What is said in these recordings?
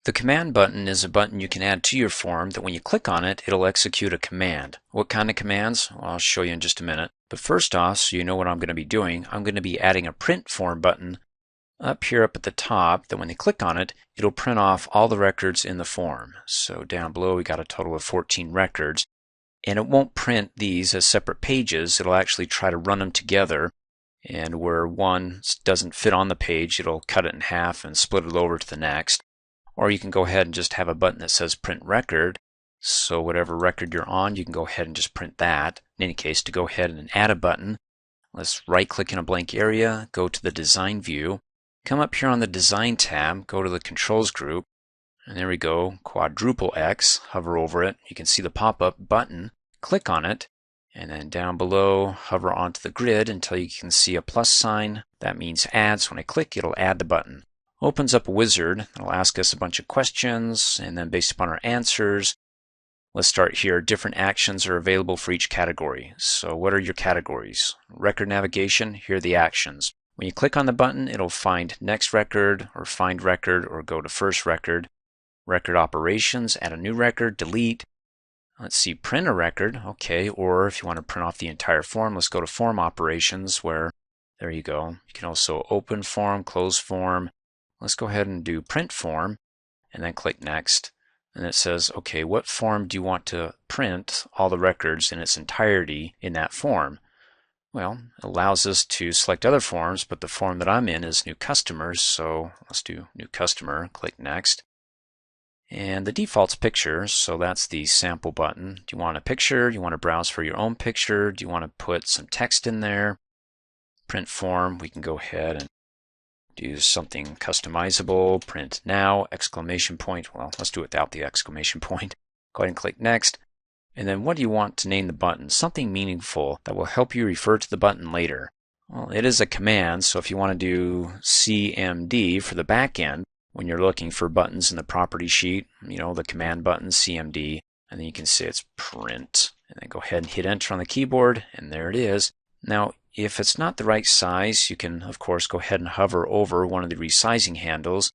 The command button is a button you can add to your form that when you click on it, it'll execute a command. What kind of commands? Well, I'll show you in just a minute. But first off, so you know what I'm going to be doing, I'm going to be adding a print form button up here up at the top that when you click on it, it'll print off all the records in the form. So down below we got a total of 14 records. And it won't print these as separate pages. It'll actually try to run them together. And where one doesn't fit on the page, it'll cut it in half and split it over to the next. Or you can go ahead and just have a button that says print record. So whatever record you're on, you can go ahead and just print that. In any case, to go ahead and add a button, let's right click in a blank area, go to the design view, come up here on the design tab, go to the controls group, and there we go, quadruple X, hover over it. You can see the pop-up button, click on it, and then down below, hover onto the grid until you can see a plus sign. That means add, so when I click, it'll add the button. Opens up a wizard that'll ask us a bunch of questions, and then based upon our answers, let's start here. Different actions are available for each category. So what are your categories? Record navigation, here are the actions. When you click on the button, it'll find next record, or find record, or go to first record. Record operations, add a new record, delete. Let's see, print a record, okay, or if you want to print off the entire form, let's go to form operations where, there you go. You can also open form, close form. Let's go ahead and do print form and then click next. And it says, okay, what form do you want to print all the records in its entirety in that form? Well, it allows us to select other forms, but the form that I'm in is new customers, so let's do new customer, click next. And the default's picture, so that's the sample button. Do you want a picture? Do you want to browse for your own picture? Do you want to put some text in there? Print form, we can go ahead and do something customizable, print now, exclamation point. Well, let's do it without the exclamation point. Go ahead and click next. And then what do you want to name the button? Something meaningful that will help you refer to the button later. Well, it is a command, so if you want to do CMD for the back end, when you're looking for buttons in the property sheet, you know, the command button, CMD, and then you can say it's print. And then go ahead and hit enter on the keyboard, and there it is. Now, if it's not the right size, you can, of course, go ahead and hover over one of the resizing handles,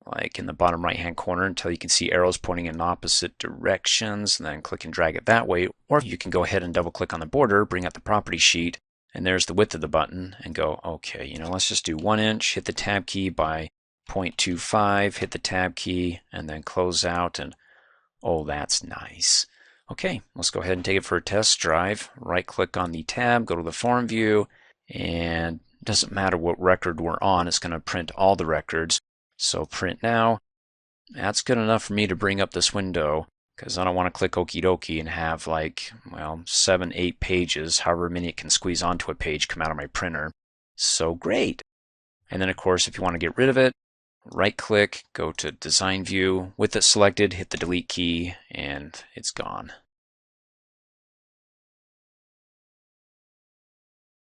like in the bottom right-hand corner, until you can see arrows pointing in opposite directions, and then click and drag it that way. Or you can go ahead and double-click on the border, bring up the property sheet, and there's the width of the button, and go, okay, you know, let's just do 1 inch, hit the tab key by 0.25, hit the tab key, and then close out, and oh, that's nice. Okay, let's go ahead and take it for a test drive. Right-click on the tab, go to the form view, and it doesn't matter what record we're on, it's going to print all the records. So print now. That's good enough for me to bring up this window, because I don't want to click okie dokie and have like, well, 7, 8 pages, however many it can squeeze onto a page, come out of my printer. So great. And then, of course, if you want to get rid of it, right-click, go to Design View. With it selected, hit the Delete key, and it's gone.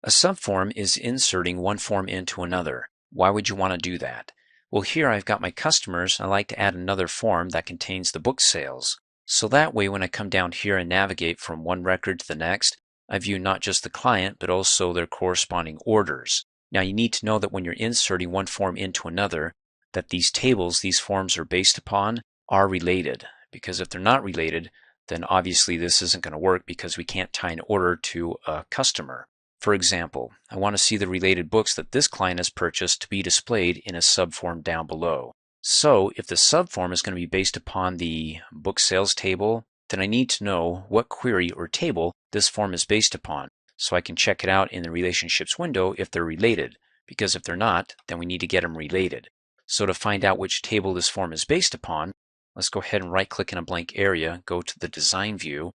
A subform is inserting one form into another. Why would you want to do that? Well, here I've got my customers. I like to add another form that contains the book sales. So that way, when I come down here and navigate from one record to the next, I view not just the client, but also their corresponding orders. Now, you need to know that when you're inserting one form into another, that these tables, these forms are based upon, are related. Because if they're not related, then obviously this isn't going to work because we can't tie an order to a customer. For example, I want to see the related books that this client has purchased to be displayed in a subform down below. So if the subform is going to be based upon the book sales table, then I need to know what query or table this form is based upon, so I can check it out in the relationships window if they're related, because if they're not, then we need to get them related. So to find out which table this form is based upon, let's go ahead and right-click in a blank area, go to the design view,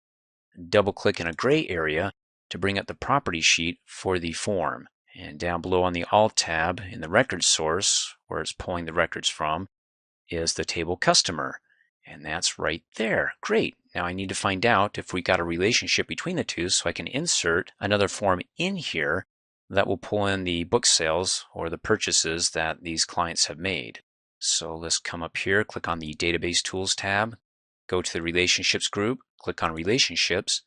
double-click in a gray area to bring up the property sheet for the form. And down below on the All tab in the record source, where it's pulling the records from, is the table customer. And that's right there. Great. Now I need to find out if we got a relationship between the two, so I can insert another form in here that will pull in the book sales or the purchases that these clients have made. So let's come up here, click on the Database Tools tab, go to the Relationships group, click on Relationships,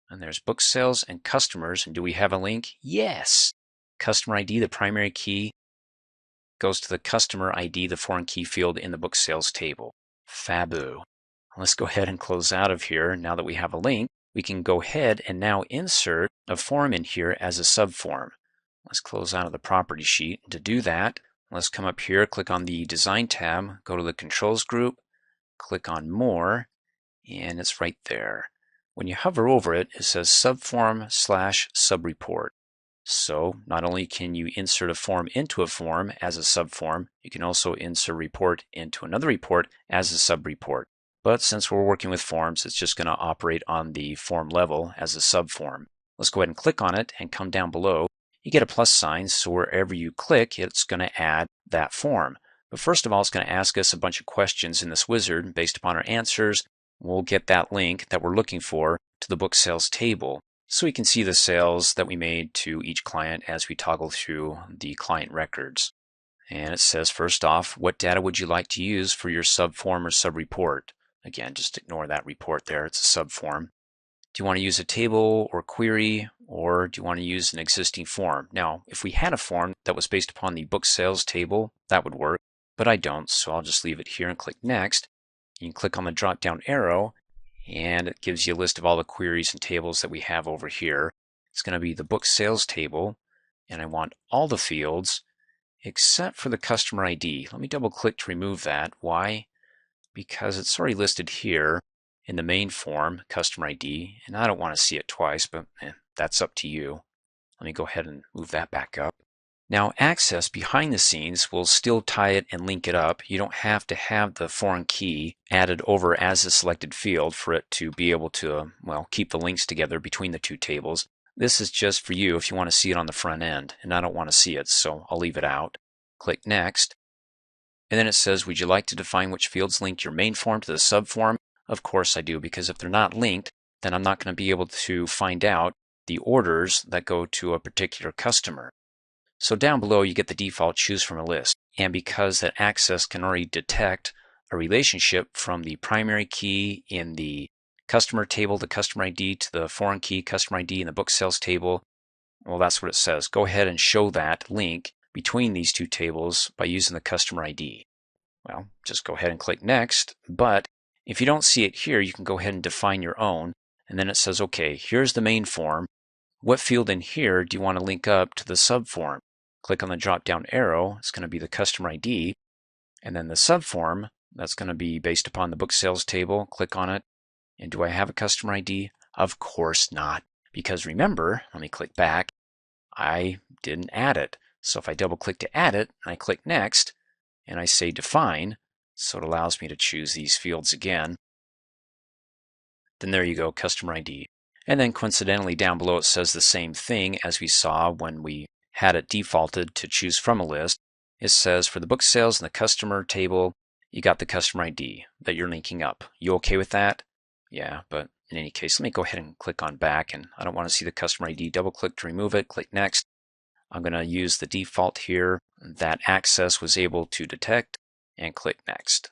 and there's book sales and customers. And do we have a link? Yes. Customer ID, the primary key, goes to the customer ID, the foreign key field in the book sales table. Fabu. Let's go ahead and close out of here. Now that we have a link, we can go ahead and now insert a form in here as a subform. Let's close out of the property sheet. To do that, let's come up here, click on the Design tab, go to the Controls group, click on More, and it's right there. When you hover over it, it says Subform/Subreport. So not only can you insert a form into a form as a subform, you can also insert a report into another report as a subreport. But since we're working with forms, it's just going to operate on the form level as a subform. Let's go ahead and click on it and come down below. You get a plus sign, so wherever you click, it's going to add that form. But first of all, it's going to ask us a bunch of questions in this wizard. Based upon our answers, we'll get that link that we're looking for to the book sales table, so we can see the sales that we made to each client as we toggle through the client records. And it says, first off, what data would you like to use for your subform or subreport? Again, just ignore that report there. It's a subform. Do you want to use a table or query, or do you want to use an existing form? Now, if we had a form that was based upon the book sales table, that would work, but I don't, so I'll just leave it here and click Next. You can click on the drop-down arrow, and it gives you a list of all the queries and tables that we have over here. It's going to be the book sales table, and I want all the fields except for the customer ID. Let me double-click to remove that. Why? Because it's already listed here in the main form, customer ID, and I don't want to see it twice, but that's up to you. Let me go ahead and move that back up. Now, Access behind the scenes will still tie it and link it up. You don't have to have the foreign key added over as a selected field for it to be able to, well, keep the links together between the two tables. This is just for you if you want to see it on the front end, and I don't want to see it, so I'll leave it out. Click Next. And then it says, would you like to define which fields link your main form to the subform? Of course I do, because if they're not linked, then I'm not going to be able to find out the orders that go to a particular customer. So down below you get the default choose from a list. And because that Access can already detect a relationship from the primary key in the customer table, the customer ID, to the foreign key, customer ID, in the book sales table, well, that's what it says. Go ahead and show that link between these two tables by using the customer ID. Well, just go ahead and click Next, but if you don't see it here, you can go ahead and define your own, and then it says, okay, here's the main form. What field in here do you want to link up to the subform? Click on the drop-down arrow. It's going to be the customer ID, and then the subform, that's going to be based upon the book sales table. Click on it, and do I have a customer ID? Of course not, because remember, let me click back, I didn't add it. So if I double-click to add it, and I click Next, and I say Define, so it allows me to choose these fields again. Then there you go, customer ID. And then coincidentally down below it says the same thing as we saw when we had it defaulted to choose from a list. It says for the book sales and the customer table, you got the customer ID that you're linking up. You okay with that? Yeah, but in any case, let me go ahead and click on back, and I don't want to see the customer ID. Double click to remove it, click Next. I'm going to use the default here that Access was able to detect, and click Next.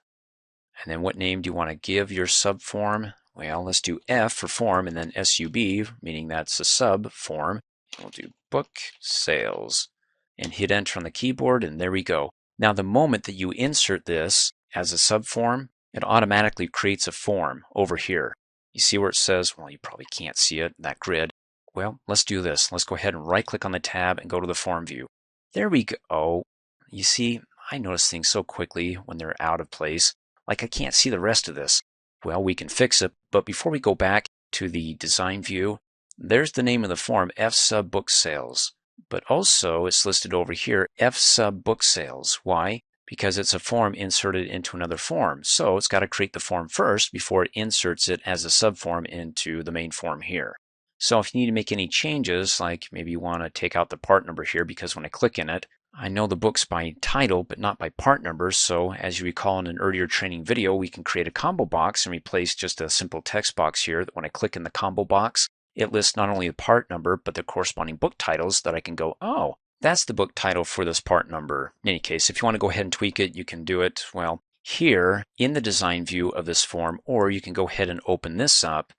And then what name do you want to give your subform? Well, let's do F for form, and then SUB, meaning that's a subform. We'll do book sales, and hit enter on the keyboard, and there we go. Now the moment that you insert this as a subform, it automatically creates a form over here. You see where it says, well, you probably can't see it, that grid. Well, let's do this. Let's go ahead and right click on the tab and go to the form view. There we go. You see, I notice things so quickly when they're out of place. Like I can't see the rest of this. Well, we can fix it, but before we go back to the design view, there's the name of the form, F sub book sales. But also it's listed over here, F sub book sales. Why? Because it's a form inserted into another form. So it's got to create the form first before it inserts it as a subform into the main form here. So if you need to make any changes, like maybe you want to take out the part number here, because when I click in it, I know the book's by title, but not by part number. So as you recall in an earlier training video, we can create a combo box and replace just a simple text box here. That when I click in the combo box, it lists not only the part number, but the corresponding book titles that I can go, oh, that's the book title for this part number. In any case, if you want to go ahead and tweak it, you can do it, well, here in the design view of this form, or you can go ahead and open this up.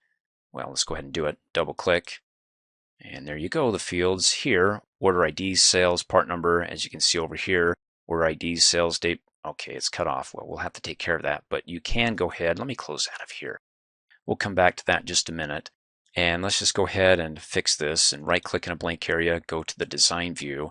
Well, let's go ahead and do it. Double click. And there you go, the fields here, order ID, sales, part number, as you can see over here. Order ID, sales date. Okay, it's cut off. Well, we'll have to take care of that, but you can go ahead. Let me close out of here. We'll come back to that in just a minute. And let's just go ahead and fix this and right click in a blank area, go to the design view,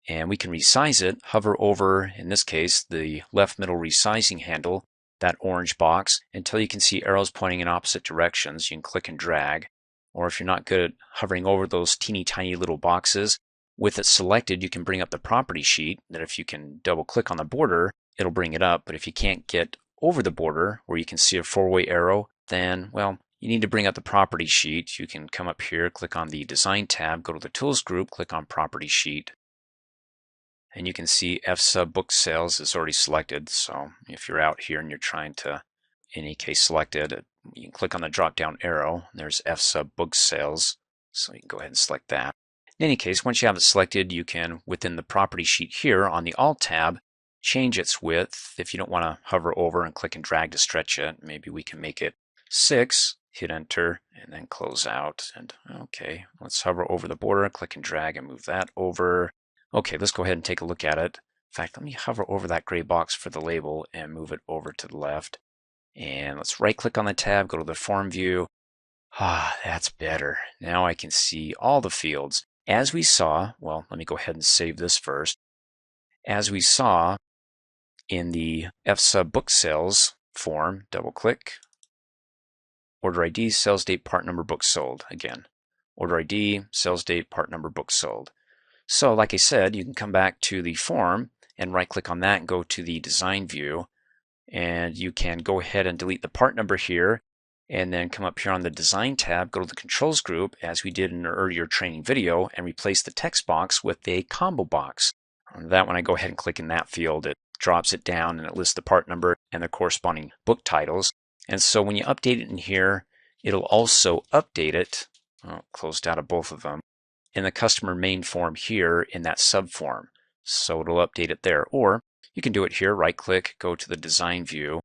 and we can resize it. Hover over, in this case, the left middle resizing handle, that orange box, until you can see arrows pointing in opposite directions. You can click and drag. Or if you're not good at hovering over those teeny tiny little boxes, with it selected, you can bring up the property sheet, that if you can double click on the border, it'll bring it up. But if you can't get over the border where you can see a four-way arrow, then, well, you need to bring up the property sheet. You can come up here, click on the Design tab, go to the Tools group, click on Property Sheet, and you can see F sub book sales is already selected. So if you're out here and you're trying to, in any case, select it, you can click on the drop-down arrow. There's F sub book sales, so you can go ahead and select that. In any case, once you have it selected, you can, within the Property Sheet here on the Alt tab, change its width. If you don't want to hover over and click and drag to stretch it, maybe we can make it 6. Hit enter and then close out. And okay, let's hover over the border, click and drag and move that over. Okay, let's go ahead and take a look at it. In fact, let me hover over that gray box for the label and move it over to the left. And let's right click on the tab, go to the form view. Ah, that's better. Now I can see all the fields. As we saw, well, let me go ahead and save this first. As we saw in the F sub book sales form, double click. Order ID, sales date, part number, book sold. Again, order ID, sales date, part number, book sold. So like I said, you can come back to the form and right click on that and go to the design view, and you can go ahead and delete the part number here and then come up here on the design tab, go to the controls group as we did in an earlier training video and replace the text box with a combo box. On that, when I go ahead and click in that field, it drops it down and it lists the part number and the corresponding book titles. And so when you update it in here, it'll also update it, closed out of both of them, in the customer main form here in that subform. So it'll update it there. Or you can do it here, right click, go to the design view,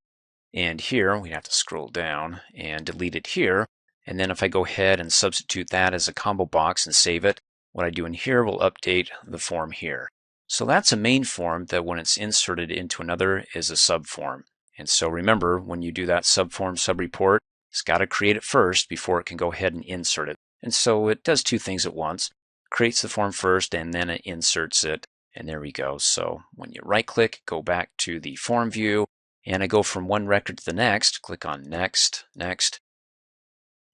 and here we have to scroll down and delete it here. And then if I go ahead and substitute that as a combo box and save it, what I do in here will update the form here. So that's a main form that when it's inserted into another is a subform. And so remember, when you do that subform subreport, it's got to create it first before it can go ahead and insert it. And so it does two things at once. Creates the form first and then it inserts it. And there we go. So when you right click, go back to the form view, and I go from one record to the next, click on next, next.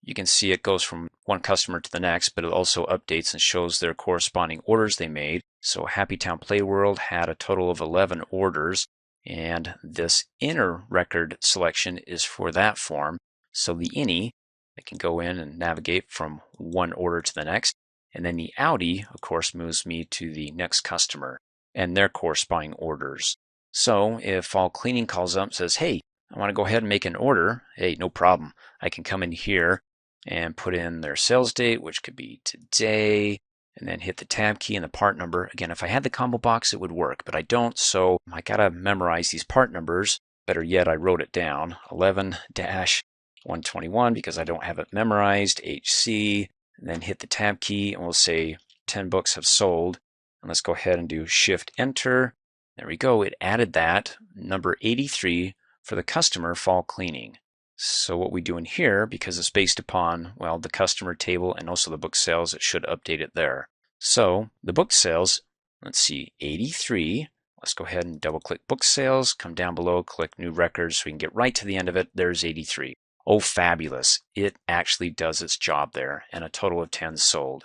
You can see it goes from one customer to the next, but it also updates and shows their corresponding orders they made. So Happy Town Playworld had a total of 11 orders. And this inner record selection is for that form. So the innie, I can go in and navigate from one order to the next. And then the outie, of course, moves me to the next customer and their corresponding orders. So if Fall Cleaning calls up and says, hey, I want to go ahead and make an order, hey, no problem. I can come in here and put in their sales date, which could be today, and then hit the tab key and the part number. Again, if I had the combo box, it would work, but I don't, so I gotta memorize these part numbers. Better yet, I wrote it down, 11-121, because I don't have it memorized, HC, and then hit the tab key, and we'll say 10 books have sold. And let's go ahead and do Shift Enter. There we go, it added that, number 83, for the customer Fall Cleaning. So what we do in here, because it's based upon, well, the customer table and also the book sales, it should update it there. So the book sales, let's see, 83. Let's go ahead and double click book sales, come down below, click new records so we can get right to the end of it. There's 83. Oh, fabulous. It actually does its job there, and a total of 10 sold.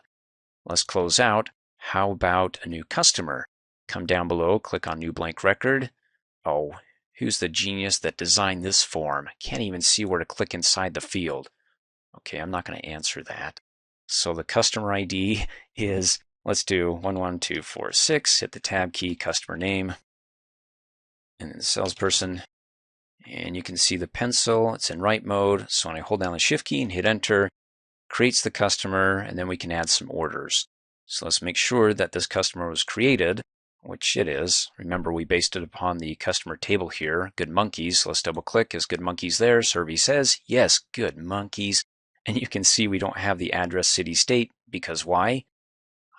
Let's close out. How about a new customer? Come down below, click on new blank record. Oh, who's the genius that designed this form? Can't even see where to click inside the field. Okay, I'm not going to answer that. So the customer ID is, let's do 11246, hit the tab key, customer name, and then the salesperson. And you can see the pencil, it's in write mode. So when I hold down the shift key and hit enter, creates the customer, and then we can add some orders. So let's make sure that this customer was created, which it is. Remember, we based it upon the customer table here, Good Monkeys. So let's double click. Is Good Monkeys there? Survey says, yes, Good Monkeys. And you can see we don't have the address, city, state, because why?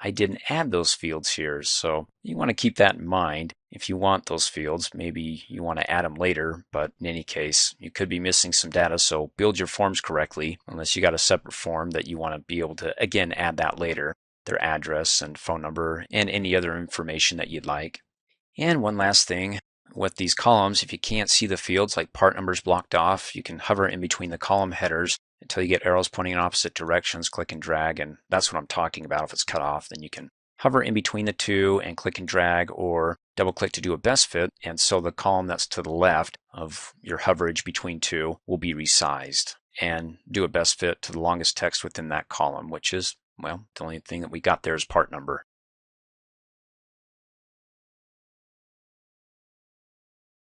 I didn't add those fields here. So you want to keep that in mind if you want those fields. Maybe you want to add them later, but in any case, you could be missing some data, so build your forms correctly, unless you got a separate form that you want to be able to, again, add that later, their address and phone number and any other information that you'd like. And one last thing, with these columns, if you can't see the fields, like part numbers blocked off, you can hover in between the column headers until you get arrows pointing in opposite directions, click and drag, and that's what I'm talking about. If it's cut off, then you can hover in between the two and click and drag, or double click to do a best fit, and so the column that's to the left of your hoverage between two will be resized, and do a best fit to the longest text within that column, which is, well, the only thing that we got there is part number.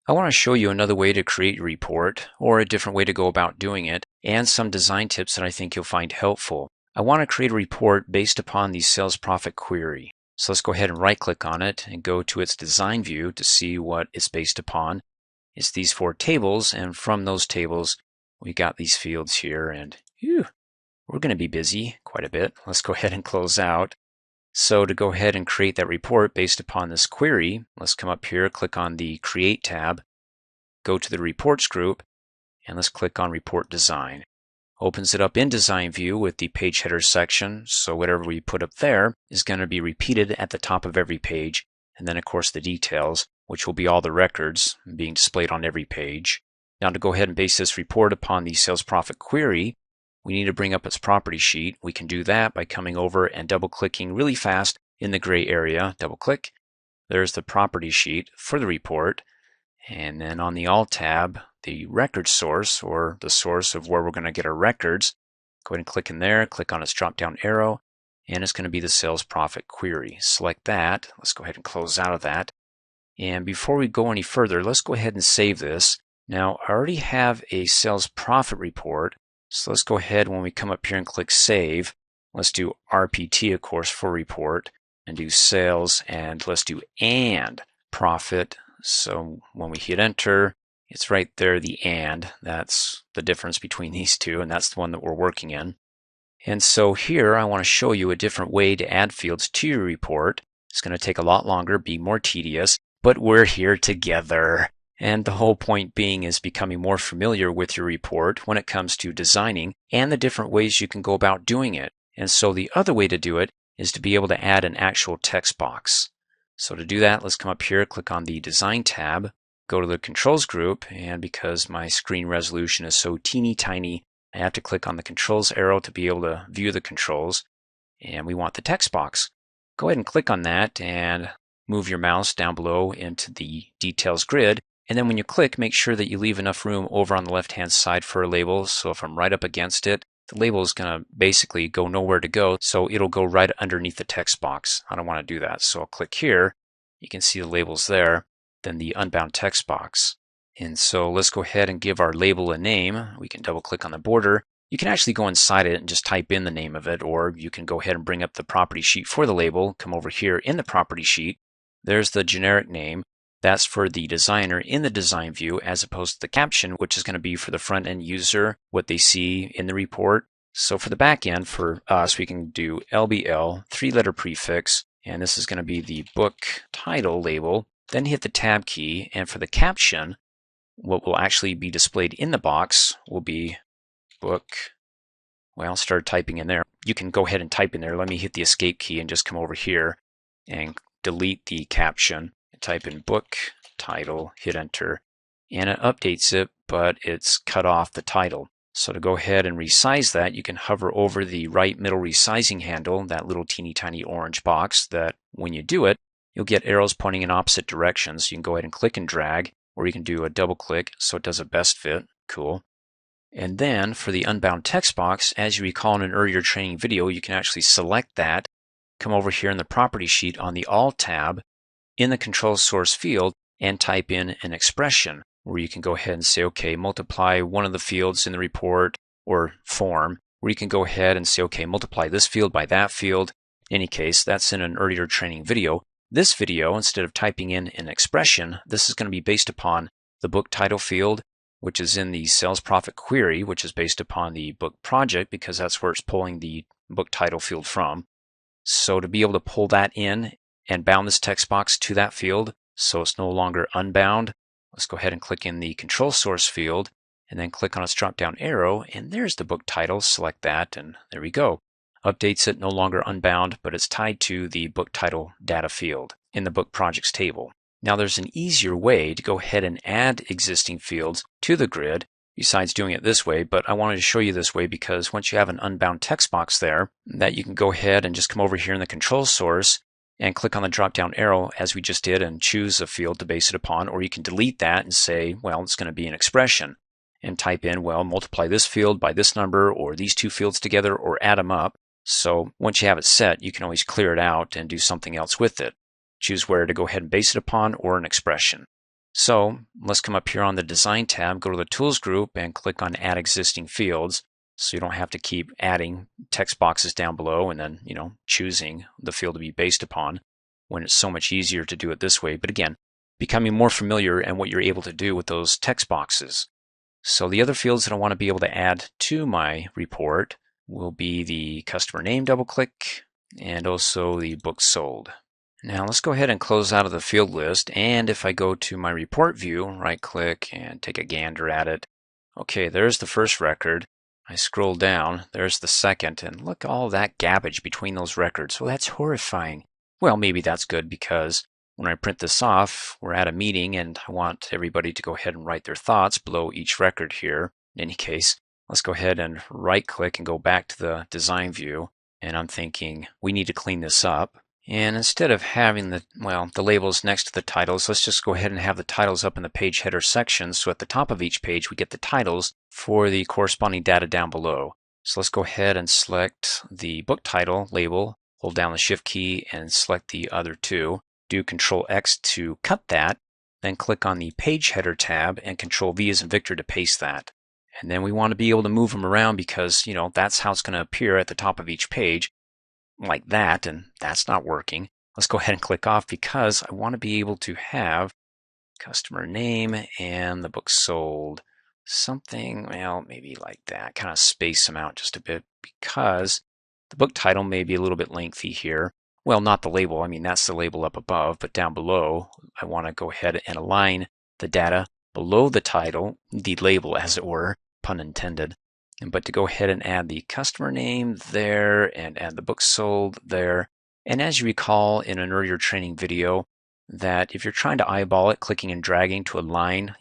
I want to show you another way to create a report, or a different way to go about doing it, and some design tips that I think you'll find helpful. I want to create a report based upon the sales profit query. So let's go ahead and right click on it and go to its design view to see what it's based upon. It's these 4 tables, and from those tables we got these fields here, and we're going to be busy quite a bit. Let's go ahead and close out. So to go ahead and create that report based upon this query, let's come up here, click on the Create tab, go to the Reports group, and let's click on Report Design. Opens it up in Design View with the page header section, so whatever we put up there is going to be repeated at the top of every page, and then of course the details, which will be all the records being displayed on every page. Now to go ahead and base this report upon the sales profit query, we need to bring up its property sheet. We can do that by coming over and double clicking really fast in the gray area. Double click. There's the property sheet for the report. And then on the All tab, the record source, or the source of where we're going to get our records. Go ahead and click in there, click on its drop down arrow, and it's going to be the sales profit query. Select that. Let's go ahead and close out of that. And before we go any further, let's go ahead and save this. Now I already have a sales profit report. So let's go ahead, when we come up here and click Save, let's do RPT, of course, for report, and do sales, and let's do and profit. So when we hit enter, it's right there, the and. That's the difference between these two, and that's the one that we're working in. And so here I want to show you a different way to add fields to your report. It's going to take a lot longer, be more tedious, but we're here together. And the whole point being is becoming more familiar with your report when it comes to designing and the different ways you can go about doing it. And so the other way to do it is to be able to add an actual text box. So to do that, let's come up here, click on the Design tab, go to the Controls group, and because my screen resolution is so teeny tiny, I have to click on the Controls arrow to be able to view the controls. And we want the text box. Go ahead and click on that and move your mouse down below into the Details grid. And then when you click, make sure that you leave enough room over on the left-hand side for a label. So if I'm right up against it, the label is going to basically go nowhere to go. So it'll go right underneath the text box. I don't want to do that. So I'll click here. You can see the labels there. Then the unbound text box. And so let's go ahead and give our label a name. We can double click on the border. You can actually go inside it and just type in the name of it, or you can go ahead and bring up the property sheet for the label. Come over here in the property sheet. There's the generic name. That's for the designer in the design view, as opposed to the caption, which is going to be for the front end user, what they see in the report. So for the back end, for us, we can do LBL, 3-letter prefix, and this is going to be the book title label. Then hit the tab key, and for the caption, what will actually be displayed in the box will be book. Well, start typing in there. You can go ahead and type in there. Let me hit the escape key and just come over here and delete the caption. Type in book title, hit enter, and it updates it, but it's cut off the title. So to go ahead and resize that, you can hover over the right middle resizing handle, that little teeny tiny orange box that when you do it, you'll get arrows pointing in opposite directions. You can go ahead and click and drag, or you can do a double click so it does a best fit. Cool. And then for the unbound text box, as you recall in an earlier training video, you can actually select that, come over here in the property sheet on the All tab, in the control source field, and type in an expression where you can go ahead and say, okay, multiply one of the fields in the report or form, where you can go ahead and say, okay, multiply this field by that field. In any case, that's in an earlier training video. This video, instead of typing in an expression, this is going to be based upon the book title field, which is in the sales profit query, which is based upon the book project, because that's where it's pulling the book title field from. So to be able to pull that in and bound this text box to that field, so it's no longer unbound. Let's go ahead and click in the control source field and then click on its drop down arrow, and there's the book title. Select that, and there we go. Updates it, no longer unbound, but it's tied to the book title data field in the book projects table. Now there's an easier way to go ahead and add existing fields to the grid besides doing it this way, but I wanted to show you this way because once you have an unbound text box there, that you can go ahead and just come over here in the control source and click on the drop down arrow as we just did and choose a field to base it upon, or you can delete that and say, well, it's going to be an expression, and type in, well, multiply this field by this number, or these two fields together, or add them up. So once you have it set, you can always clear it out and do something else with it. Choose where to go ahead and base it upon, or an expression. So let's come up here on the Design tab, go to the Tools group, and click on Add Existing Fields, so you don't have to keep adding text boxes down below and then, choosing the field to be based upon when it's so much easier to do it this way. But again, becoming more familiar and what you're able to do with those text boxes. So the other fields that I want to be able to add to my report will be the customer name, double click, and also the book sold. Now let's go ahead and close out of the field list, and if I go to my report view, right click and take a gander at it. Okay, there's the first record. I scroll down, there's the second, and look at all that garbage between those records. Well, that's horrifying. Well, maybe that's good because when I print this off, we're at a meeting and I want everybody to go ahead and write their thoughts below each record here. In any case, let's go ahead and right click and go back to the design view, and I'm thinking we need to clean this up. And instead of having the labels next to the titles, let's just go ahead and have the titles up in the page header section. So at the top of each page, we get the titles for the corresponding data down below. So let's go ahead and select the book title label, hold down the Shift key and select the other two. Do Control X to cut that, then click on the Page Header tab and Control V as in Victor to paste that. And then we want to be able to move them around because, that's how it's going to appear at the top of each page, like that, and that's not working. Let's go ahead and click off because I want to be able to have customer name and the book sold. Something, maybe like that, kind of space them out just a bit because the book title may be a little bit lengthy here. Well, not the label. That's the label up above, but down below, I want to go ahead and align the data below the title, the label as it were, pun intended. But to go ahead and add the customer name there and add the book sold there. And as you recall in an earlier training video, that if you're trying to eyeball it, clicking and dragging to align,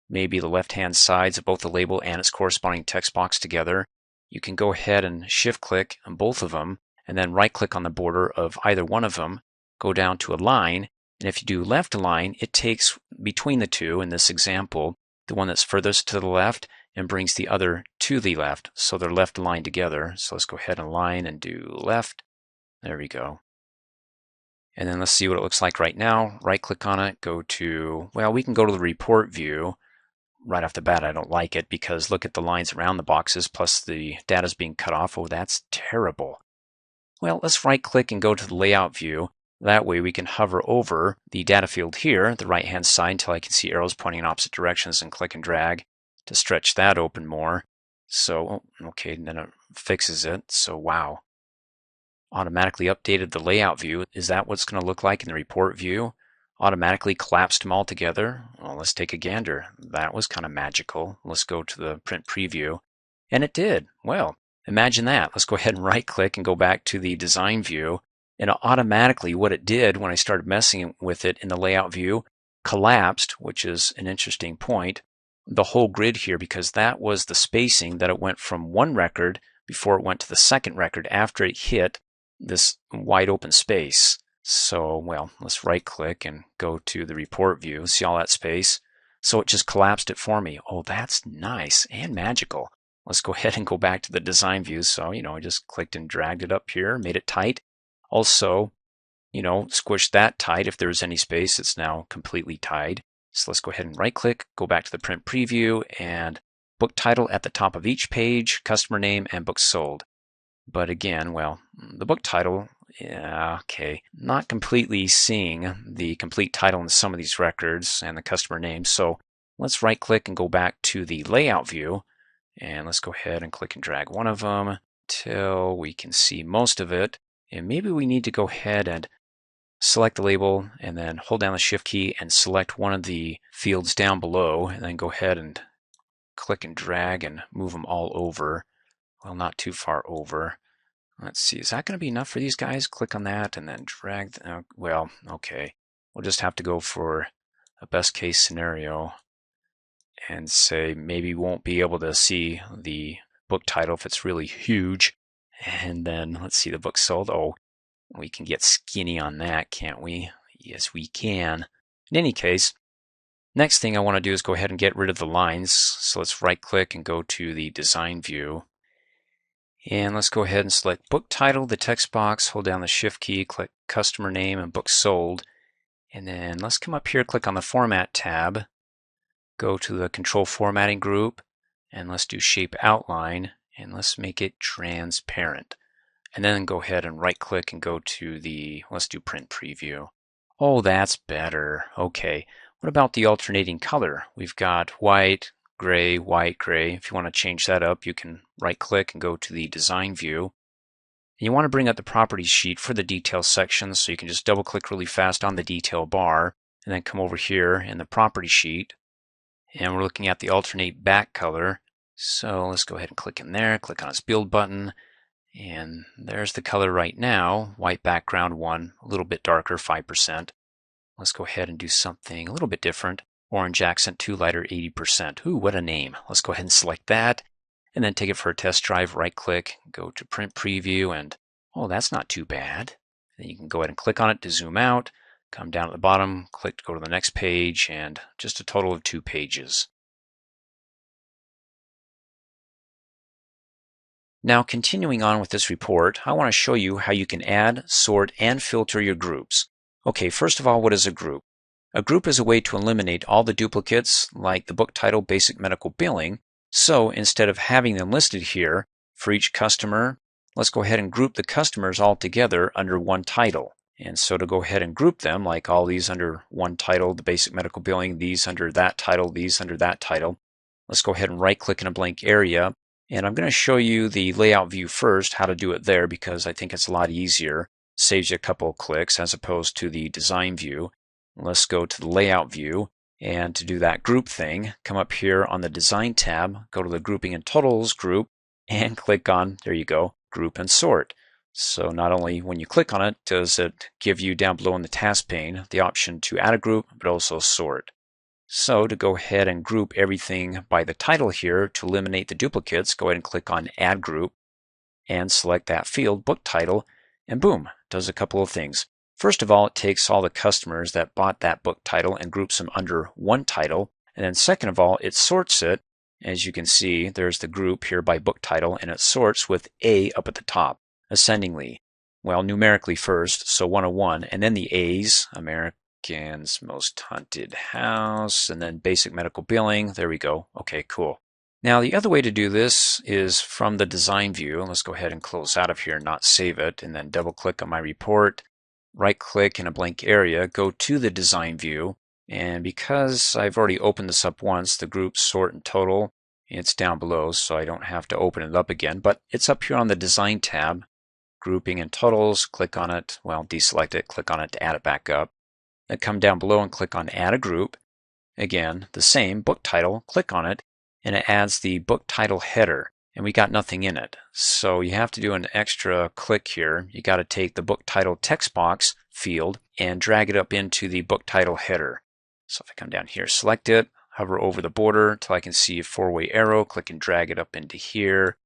maybe the left-hand sides of both the label and its corresponding text box together, you can go ahead and shift click on both of them and then right click on the border of either one of them, go down to align, and if you do left align, it takes between the two, in this example, the one that's furthest to the left and brings the other to the left, so they're left aligned together. So let's go ahead and align and do left. There we go. And then let's see what it looks like right now. Right click on it, go to, we can go to the report view. Right off the bat, I don't like it because look at the lines around the boxes plus the data's being cut off. Oh, that's terrible. Well, let's right click and go to the layout view. That way we can hover over the data field here, the right hand side, until I can see arrows pointing in opposite directions, and click and drag to stretch that open more. So, okay, and then it fixes it. So, wow. Automatically updated the layout view. Is that what's going to look like in the report view? Automatically collapsed them all together? Well, let's take a gander. That was kind of magical. Let's go to the print preview. And it did. Well, imagine that. Let's go ahead and right click and go back to the design view. And automatically what it did when I started messing with it in the layout view, collapsed, which is an interesting point, the whole grid here, because that was the spacing that it went from one record before it went to the second record after it hit this wide open space. So, let's right click and go to the report view, see all that space. So it just collapsed it for me. Oh, that's nice and magical. Let's go ahead and go back to the design view. So, I just clicked and dragged it up here, made it tight. Also, squished that tight. If there's any space, it's now completely tied. So let's go ahead and right click, go back to the print preview, and book title at the top of each page, customer name, and book sold. But again, the book title, not completely seeing the complete title in some of these records and the customer name. So let's right click and go back to the layout view, and let's go ahead and click and drag one of them till we can see most of it. And maybe we need to go ahead and select the label and then hold down the Shift key and select one of the fields down below, and then go ahead and click and drag and move them all over. Well, not too far over. Let's see, is that going to be enough for these guys? Click on that and then drag. Well, okay. We'll just have to go for a best case scenario and say maybe we won't be able to see the book title if it's really huge. And then let's see, the book sold. Oh, we can get skinny on that, can't we? Yes, we can. In any case, next thing I want to do is go ahead and get rid of the lines. So let's right click and go to the design view. And let's go ahead and select book title, the text box, hold down the Shift key, click customer name and book sold. And then let's come up here, click on the Format tab, go to the Control Formatting group, and let's do Shape Outline, and let's make it transparent. And then go ahead and right click and go to the, let's do Print Preview. Oh, that's better. Okay, what about the alternating color? We've got white, gray, white, gray. If you want to change that up, you can right click and go to the Design view. And you want to bring up the Properties sheet for the Details section, so you can just double click really fast on the Detail bar, and then come over here in the Property sheet. And we're looking at the Alternate Back color. So let's go ahead and click in there, click on its Build button, and there's the color right now, white background 1, a little bit darker, 5%. Let's go ahead and do something a little bit different. Orange accent 2, lighter, 80%. Ooh, what a name. Let's go ahead and select that, and then take it for a test drive, right click, go to Print Preview, and oh, that's not too bad. Then you can go ahead and click on it to zoom out, come down at the bottom, click to go to the next page, and just a total of 2 pages. Now, continuing on with this report, I want to show you how you can add, sort, and filter your groups. Okay, first of all, what is a group? A group is a way to eliminate all the duplicates, like the book title, basic medical billing. So instead of having them listed here for each customer, let's go ahead and group the customers all together under one title. And so to go ahead and group them, like all these under one title, the basic medical billing, these under that title, these under that title, let's go ahead and right click in a blank area. And I'm going to show you the layout view first, how to do it there, because I think it's a lot easier. Saves you a couple of clicks as opposed to the design view. Let's go to the layout view, and to do that group thing, come up here on the design tab, go to the grouping and totals group, and click on, there you go, group and sort. So not only when you click on it does it give you down below in the task pane the option to add a group, but also sort. So to go ahead and group everything by the title here to eliminate the duplicates, go ahead and click on Add Group and select that field, book title, and boom, does a couple of things. First of all, it takes all the customers that bought that book title and groups them under one title. And then second of all, it sorts it. As you can see, there's the group here by book title, and it sorts with A up at the top, ascendingly. Well, numerically first, so 101, and then the A's, Americans Most Haunted House, and then basic medical billing. There we go. Okay, cool. Now the other way to do this is from the design view. Let's go ahead and close out of here and not save it, and then double click on my report, right click in a blank area, go to the design view, and because I've already opened this up once, the group, sort, and total, it's down below, so I don't have to open it up again, but it's up here on the design tab, grouping and totals, click on it, well, deselect it, click on it to add it back up. Then come down below and click on add a group. Again, the same, book title, click on it, and it adds the book title header, and we got nothing in it. So you have to do an extra click here. You got to take the book title text box field and drag it up into the book title header. So if I come down here, select it, hover over the border until I can see a 4-way arrow, click and drag it up into here.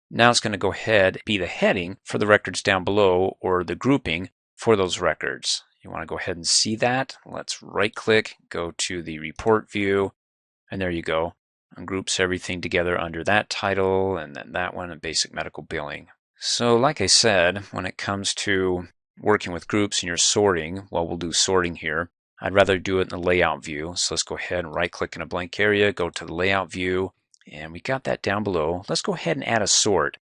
Now it's going to go ahead and be the heading for the records down below, or the grouping for those records. You want to go ahead and see that. Let's right click, go to the report view, and there you go. And groups everything together under that title, and then that one, and basic medical billing. So like I said, when it comes to working with groups and you're sorting, well, we'll do sorting here. I'd rather do it in the layout view. So let's go ahead and right click in a blank area, go to the layout view, and we got that down below. Let's go ahead and add a sort.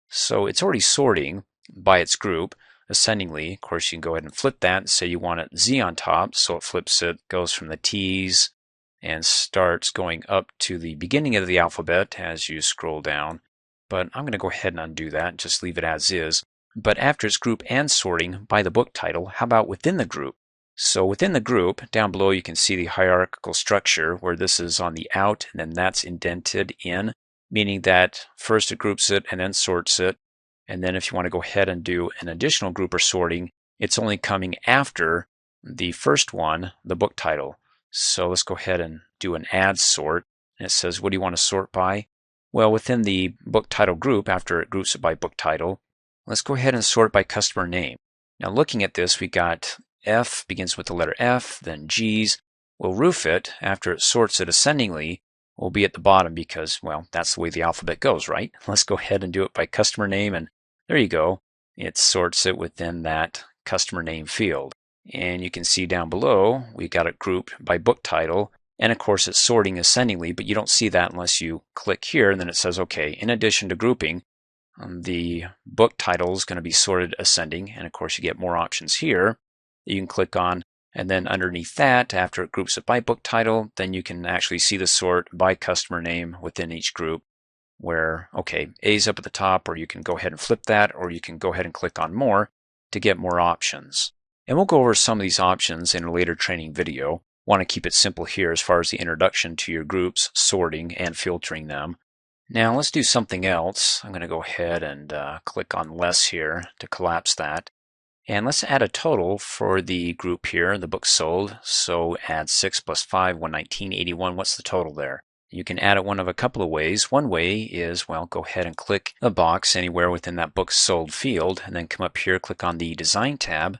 So it's already sorting by its group ascendingly. Of course, you can go ahead and flip that and say you want it Z on top, so it flips it, goes from the T's and starts going up to the beginning of the alphabet as you scroll down. But I'm going to go ahead and undo that and just leave it as is. But after it's group and sorting by the book title, how about within the group? So within the group, down below you can see the hierarchical structure where this is on the out and then that's indented in, meaning that first it groups it and then sorts it. And then if you want to go ahead and do an additional group or sorting, it's only coming after the first one, the book title. So let's go ahead and do an add sort. And it says, what do you want to sort by? Well, within the book title group, after it groups it by book title, let's go ahead and sort by customer name. Now looking at this, we got F begins with the letter F, then G's. We'll roof it after it sorts it ascendingly. Will be at the bottom because, well, that's the way the alphabet goes, right? Let's go ahead and do it by customer name, and there you go. It sorts it within that customer name field. And you can see down below, we got it grouped by book title, and of course it's sorting ascendingly, but you don't see that unless you click here, and then it says, okay, in addition to grouping, the book title is going to be sorted ascending, and of course you get more options here that you can click on. And then underneath that, after it groups it by book title, then you can actually see the sort by customer name within each group where, okay, A's up at the top, or you can go ahead and flip that, or you can go ahead and click on more to get more options. And we'll go over some of these options in a later training video. Want to keep it simple here as far as the introduction to your groups, sorting, and filtering them. Now let's do something else. I'm going to go ahead and click on less here to collapse that. And let's add a total for the group here, the books sold. So add 6 plus 5, 119.81. What's the total there? You can add it one of a couple of ways. One way is, well, go ahead and click a box anywhere within that books sold field, and then come up here, click on the Design tab,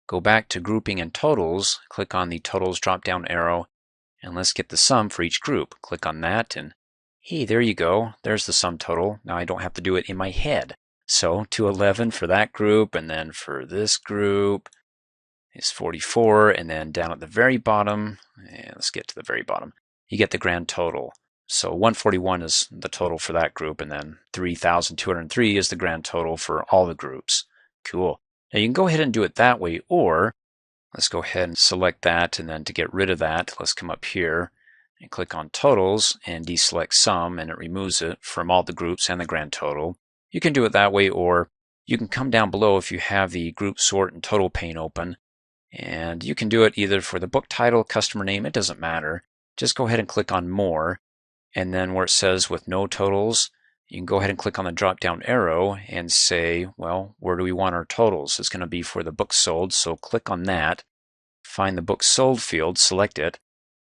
go back to Grouping and Totals, click on the Totals drop-down arrow, and let's get the sum for each group. Click on that, and hey, there you go. There's the sum total. Now I don't have to do it in my head. So 211 for that group, and then for this group is 44, and then down at the very bottom, and let's get to the very bottom, you get the grand total. So 141 is the total for that group, and then 3,203 is the grand total for all the groups. Cool. Now you can go ahead and do it that way, or let's go ahead and select that, and then to get rid of that, let's come up here and click on Totals and deselect Sum, and it removes it from all the groups and the grand total. You can do it that way, or you can come down below if you have the group sort and total pane open, and you can do it either for the book title, customer name, it doesn't matter. Just go ahead and click on More, and then where it says with no totals, you can go ahead and click on the drop down arrow and say, well, where do we want our totals? It's going to be for the books sold, so click on that, find the books sold field, select it,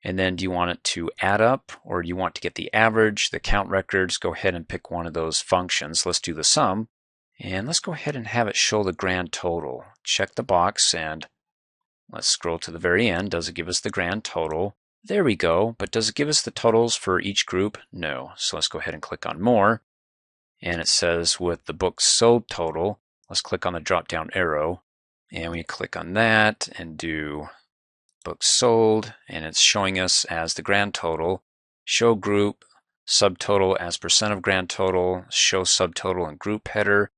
and then do you want it to add up, or do you want to get the average, the count records? Go ahead and pick one of those functions. Let's do the sum, and let's go ahead and have it show the grand total. Check the box, and let's scroll to the very end. Does it give us the grand total? There we go, but does it give us the totals for each group? No. So let's go ahead and click on More, and it says with the books sold total, let's click on the drop down arrow, and we click on that and do books sold, and it's showing us as the grand total. Show group subtotal as percent of grand total. Show subtotal and group header.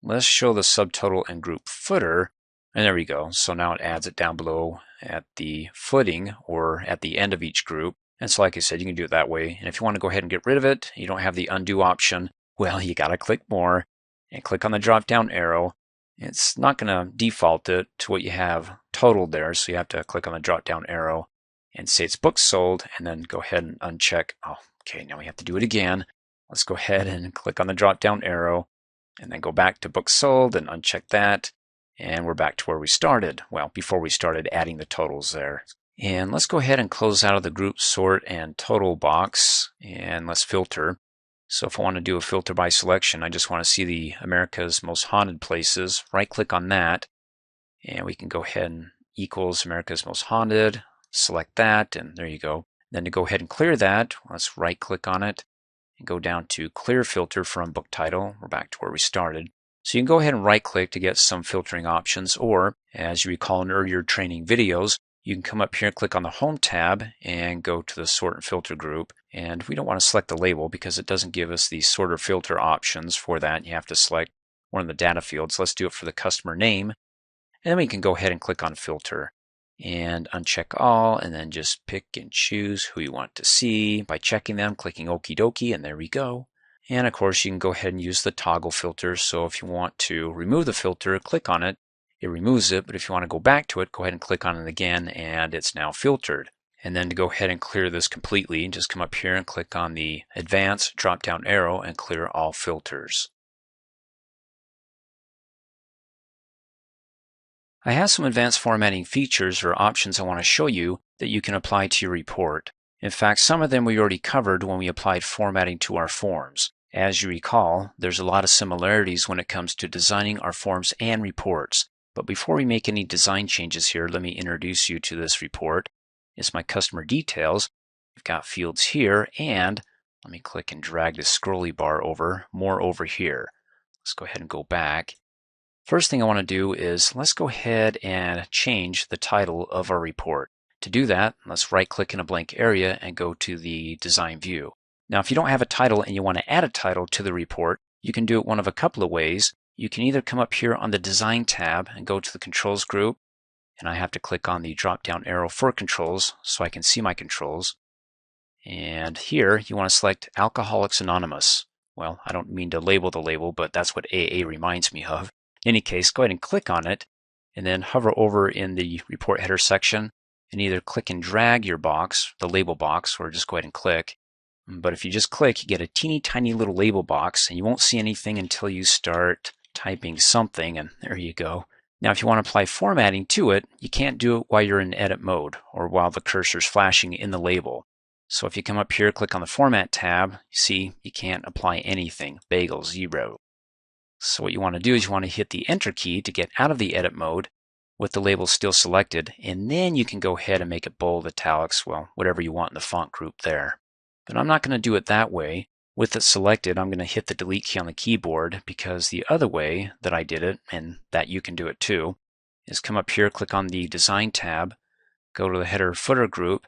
Let's show the subtotal and group footer, and there we go. So now it adds it down below at the footing or at the end of each group. And so like I said, you can do it that way. And if you want to go ahead and get rid of it, you don't have the undo option, well, you got to click More and click on the drop down arrow. It's not going to default it to what you have totaled there, so you have to click on the drop down arrow and say it's books sold, and then go ahead and uncheck. Oh, okay, now we have to do it again. Let's go ahead and click on the drop down arrow and then go back to books sold and uncheck that, and we're back to where we started. Well, before we started adding the totals there. And let's go ahead and close out of the group sort and total box, and let's filter. So if I want to do a filter by selection, I just want to see the America's Most Haunted Places. Right click on that, and we can go ahead and equals America's Most Haunted, select that, and there you go. Then to go ahead and clear that, let's right click on it and go down to Clear Filter from Book Title. We're back to where we started. So you can go ahead and right click to get some filtering options, or as you recall in earlier training videos, you can come up here and click on the Home tab and go to the Sort and Filter group. And we don't want to select the label because it doesn't give us the sort or filter options for that. You have to select one of the data fields. Let's do it for the customer name. And then we can go ahead and click on Filter and uncheck all, and then just pick and choose who you want to see by checking them, clicking Okie dokie, and there we go. And of course, you can go ahead and use the toggle filter. So if you want to remove the filter, click on it, it removes it. But if you want to go back to it, go ahead and click on it again, and it's now filtered. And then to go ahead and clear this completely, just come up here and click on the Advanced drop-down arrow and clear all filters. I have some advanced formatting features or options I want to show you that you can apply to your report. In fact, some of them we already covered when we applied formatting to our forms. As you recall, there's a lot of similarities when it comes to designing our forms and reports. But before we make any design changes here, let me introduce you to this report. It's my customer details. We've got fields here, and let me click and drag this scrolly bar more over here. Let's go ahead and go back. First thing I want to do is let's go ahead and change the title of our report. To do that, let's right-click in a blank area and go to the design view. Now, if you don't have a title and you want to add a title to the report, you can do it one of a couple of ways. You can either come up here on the Design tab and go to the Controls group, and I have to click on the drop-down arrow for Controls so I can see my controls. And here, you want to select Alcoholics Anonymous. Well, I don't mean to label the label, but that's what AA reminds me of. In any case, go ahead and click on it, and then hover over in the report header section, and either click and drag your box, the label box, or just go ahead and click. But if you just click, you get a teeny tiny little label box, and you won't see anything until you start typing something, and there you go. Now, if you want to apply formatting to it, you can't do it while you're in edit mode or while the cursor's flashing in the label. So if you come up here, click on the Format tab, you see you can't apply anything, bagel, 0. So what you want to do is you want to hit the Enter key to get out of the edit mode with the label still selected, and then you can go ahead and make it bold, italics, well, whatever you want in the font group there. But I'm not going to do it that way. With it selected, I'm going to hit the Delete key on the keyboard, because the other way that I did it, and that you can do it too, is come up here, click on the Design tab, go to the Header Footer group,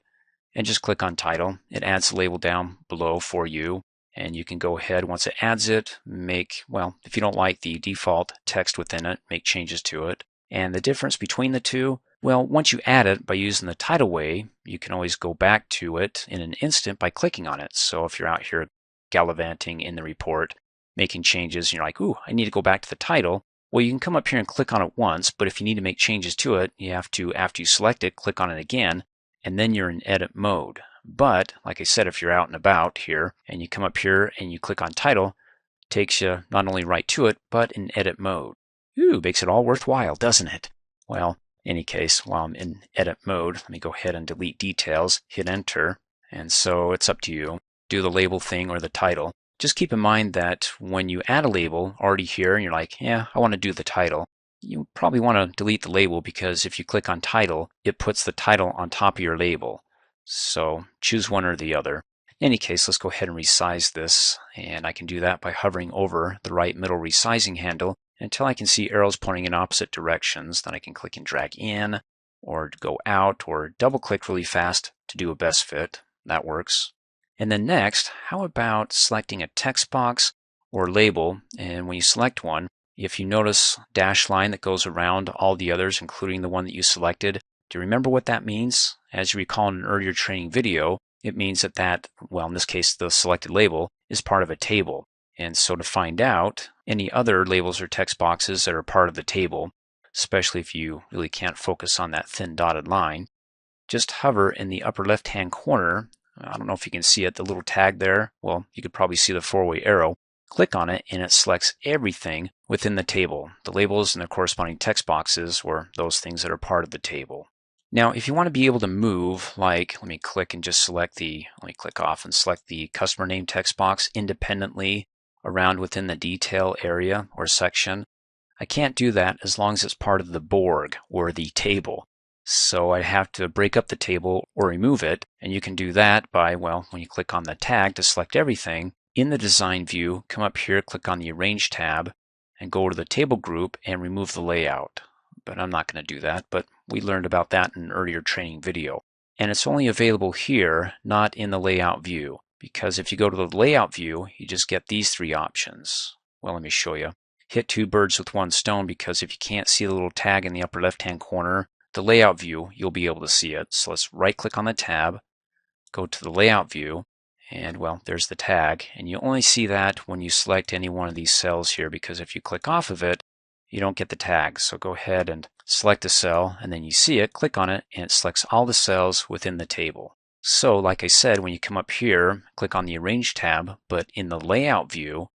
and just click on Title. It adds the label down below for you. And you can go ahead, once it adds it, if you don't like the default text within it, make changes to it. And the difference between the two, well, once you add it by using the title way, you can always go back to it in an instant by clicking on it. So if you're out here gallivanting in the report, making changes, and you're like, ooh, I need to go back to the title, well, you can come up here and click on it once, but if you need to make changes to it, you have to, after you select it, click on it again, and then you're in edit mode. But, like I said, if you're out and about here, and you come up here and you click on title, it takes you not only right to it, but in edit mode. Ooh, makes it all worthwhile, doesn't it? Well, in any case, while I'm in edit mode, let me go ahead and delete details, hit enter, and so it's up to you. Do the label thing or the title. Just keep in mind that when you add a label already here, and you're like, yeah, I want to do the title, you probably want to delete the label, because if you click on title, it puts the title on top of your label. So choose one or the other. In any case, let's go ahead and resize this, and I can do that by hovering over the right middle resizing handle until I can see arrows pointing in opposite directions. Then I can click and drag in, or go out, or double click really fast to do a best fit. That works. And then next, how about selecting a text box or label? And when you select one, if you notice dash line that goes around all the others, including the one that you selected, do you remember what that means? As you recall in an earlier training video, it means that, well, in this case, the selected label is part of a table. And so to find out any other labels or text boxes that are part of the table, especially if you really can't focus on that thin dotted line, just hover in the upper left-hand corner. I don't know if you can see it, the little tag there. Well, you could probably see the four-way arrow. Click on it, and it selects everything within the table, the labels and the corresponding text boxes, or those things that are part of the table. Now, if you want to be able to move, like, let me click and just select let me click off and select the customer name text box independently around within the detail area or section. I can't do that as long as it's part of the Borg or the table. So I have to break up the table or remove it, and you can do that by, well, when you click on the tag to select everything, in the design view, come up here, click on the Arrange tab, and go to the table group and remove the layout. But I'm not going to do that, but we learned about that in an earlier training video. And it's only available here, not in the layout view, because if you go to the layout view, you just get these three options. Well, let me show you. Hit two birds with one stone, because if you can't see the little tag in the upper left-hand corner, the layout view, you'll be able to see it. So let's right-click on the tab, go to the layout view, And well, there's the tag. And you only see that when you select any one of these cells here, because if you click off of it, you don't get the tag. So go ahead and select a cell, and then you see it, click on it, and it selects all the cells within the table. So like I said, when you come up here, click on the Arrange tab, but in the Layout view,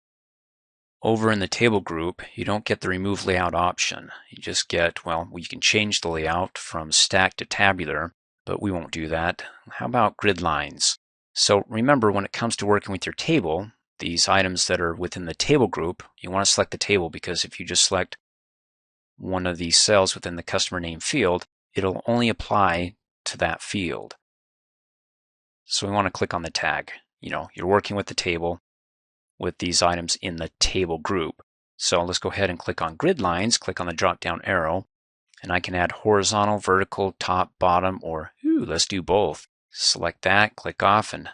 over in the table group, you don't get the Remove Layout option. You just get, well, you can change the layout from stack to tabular, but we won't do that. How about grid lines? So remember, when it comes to working with your table, these items that are within the table group, you want to select the table, because if you just select one of these cells within the customer name field, it'll only apply to that field. So we want to click on the tag. You're working with the table with these items in the table group. So let's go ahead and click on grid lines, click on the drop down arrow, and I can add horizontal, vertical, top, bottom, or let's do both. Select that, click off, and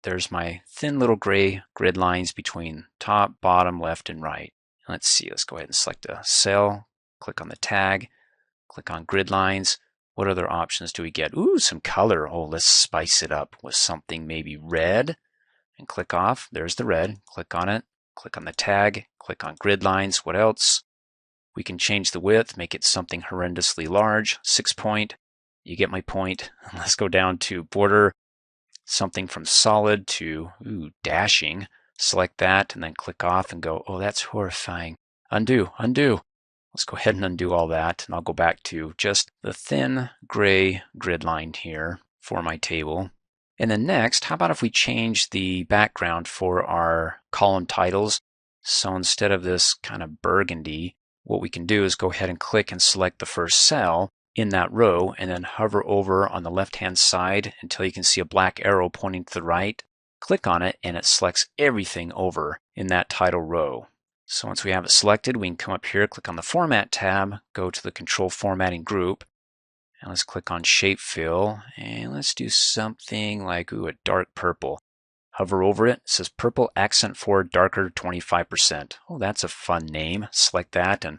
there's my thin little gray grid lines between top, bottom, left, and right. Let's see, let's go ahead and select a cell, click on the tag, click on grid lines. What other options do we get? Some color. Let's spice it up with something maybe red, and click off. There's the red. Click on it, click on the tag, click on grid lines. What else? We can change the width, make it something horrendously large, 6 point. You get my point. Let's go down to border, something from solid to dashing. Select that and then click off and go, that's horrifying. Undo. Let's go ahead and undo all that, and I'll go back to just the thin gray grid line here for my table. And then next, how about if we change the background for our column titles? So instead of this kind of burgundy, what we can do is go ahead and click and select the first cell in that row, and then hover over on the left-hand side until you can see a black arrow pointing to the right. Click on it, and it selects everything over in that title row. So once we have it selected, we can come up here, click on the Format tab, go to the Control Formatting group, and let's click on Shape Fill, and let's do something like a dark purple. Hover over it, it says Purple Accent 4 Darker 25%. That's a fun name. Select that, and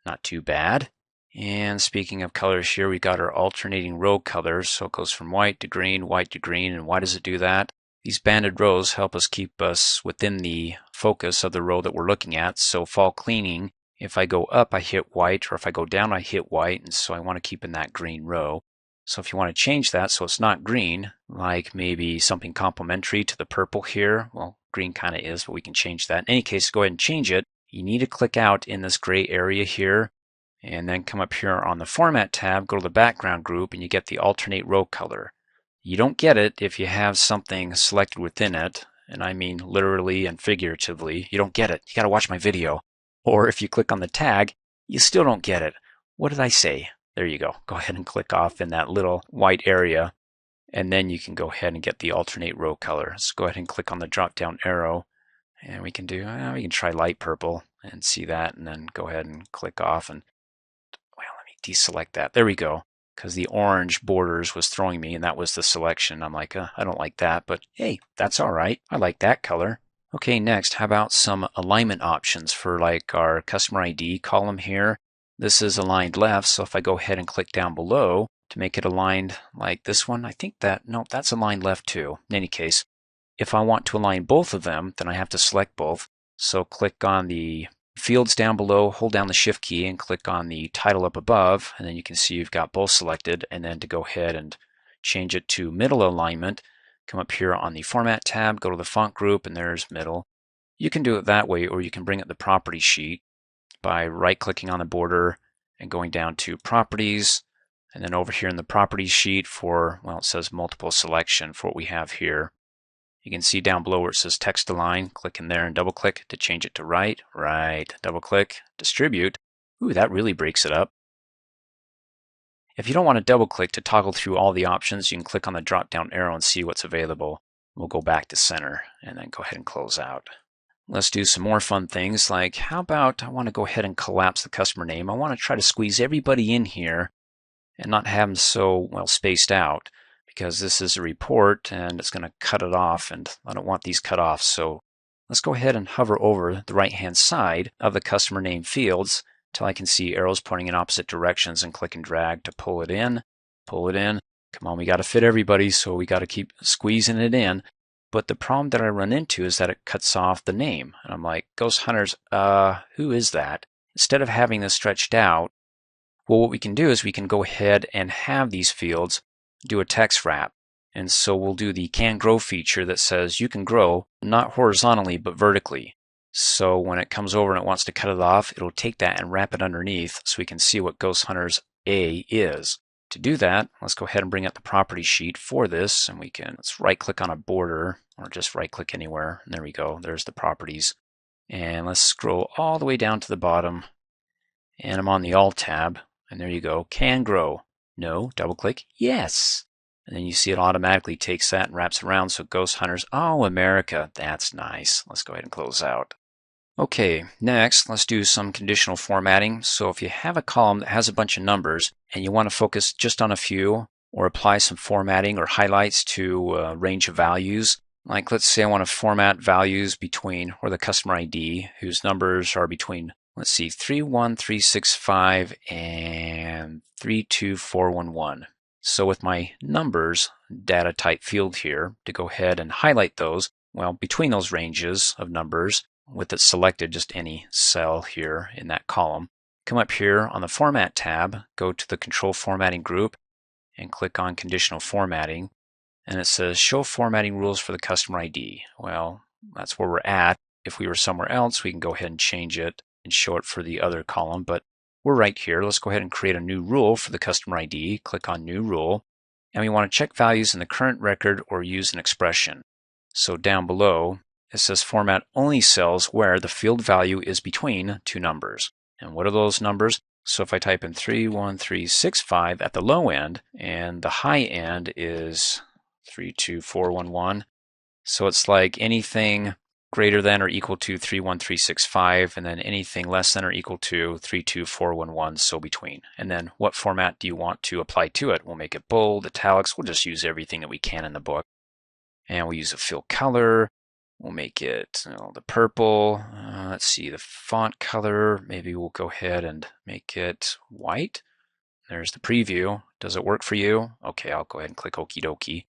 not too bad. And speaking of colors here, we got our alternating row colors. So it goes from white to green, and why does it do that? These banded rows help us keep us within the focus of the row that we're looking at. So fall cleaning, if I go up, I hit white, or if I go down, I hit white, and so I want to keep in that green row. So if you want to change that so it's not green, like maybe something complementary to the purple here, well, green kind of is, but we can change that. In any case, go ahead and change it. You need to click out in this gray area here, and then come up here on the Format tab, go to the Background group, and you get the Alternate Row Color. You don't get it if you have something selected within it, and I mean literally and figuratively. You don't get it. You got to watch my video. Or if you click on the tag, you still don't get it. What did I say? There you go. Go ahead and click off in that little white area, and then you can go ahead and get the alternate row color. So go ahead and click on the drop down arrow, and we can try light purple and see that, and then go ahead and click off, and well, let me deselect that. There we go. Because the orange borders was throwing me, and that was the selection. I'm like, I don't like that, but hey, that's all right. I like that color. Okay, next, how about some alignment options for like our customer ID column here? This is aligned left, so if I go ahead and click down below to make it aligned like this one, I think that's aligned left too. In any case, if I want to align both of them, then I have to select both. So click on the fields down below, hold down the Shift key, and click on the title up above, and then you can see you've got both selected. And then to go ahead and change it to middle alignment, come up here on the Format tab, go to the Font group, and there's middle. You can do it that way, or you can bring up the Property sheet by right-clicking on the border and going down to Properties, and then over here in the Properties sheet for, well, it says multiple selection for what we have here. You can see down below where it says Text Align, click in there and double-click to change it to right, double-click, Distribute. That really breaks it up. If you don't want to double-click to toggle through all the options, you can click on the drop-down arrow and see what's available. We'll go back to center and then go ahead and close out. Let's do some more fun things, like how about I want to go ahead and collapse the customer name. I want to try to squeeze everybody in here and not have them so well spaced out, because this is a report and it's going to cut it off, and I don't want these cut off. So let's go ahead and hover over the right-hand side of the customer name fields till I can see arrows pointing in opposite directions, and click and drag to pull it in. Pull it in. Come on, we got to fit everybody, so we got to keep squeezing it in. But the problem that I run into is that it cuts off the name. And I'm like, Ghost Hunters, who is that? Instead of having this stretched out, well, what we can do is we can go ahead and have these fields do a text wrap. And so we'll do the can grow feature that says you can grow not horizontally but vertically. So when it comes over and it wants to cut it off, it'll take that and wrap it underneath so we can see what Ghost Hunters A is. To do that, let's go ahead and bring up the property sheet for this, and let's right click on a border or just right click anywhere. And there we go, there's the properties. And let's scroll all the way down to the bottom, and I'm on the Alt tab, and there you go, can grow. No, double click, yes. And then you see it automatically takes that and wraps around. So Ghost Hunters, oh, America, that's nice. Let's go ahead and close out. Okay, next let's do some conditional formatting. So if you have a column that has a bunch of numbers and you want to focus just on a few or apply some formatting or highlights to a range of values, like let's say I want to format values between, or the customer ID, whose numbers are between, let's see, 31365 and 32411. So with my numbers data type field here, to go ahead and highlight those, well, between those ranges of numbers, with it selected, just any cell here in that column, come up here on the Format tab, go to the Control Formatting group, and click on Conditional Formatting. And it says Show Formatting Rules for the Customer ID. Well, that's where we're at. If we were somewhere else, we can go ahead and change it and show it for the other column, but we're right here. Let's go ahead and create a new rule for the customer ID. Click on New Rule. And we want to check values in the current record or use an expression. So down below, it says format only cells where the field value is between two numbers. And what are those numbers? So if I type in 31365 at the low end, and the high end is 32411, so it's like anything greater than or equal to 31365, and then anything less than or equal to 32411, so between. And then what format do you want to apply to it? We'll make it bold, italics, we'll just use everything that we can in the book. And we'll use a fill color, we'll make it the purple, let's see, the font color, maybe we'll go ahead and make it white. There's the preview. Does it work for you? Okay, I'll go ahead and click okie dokie.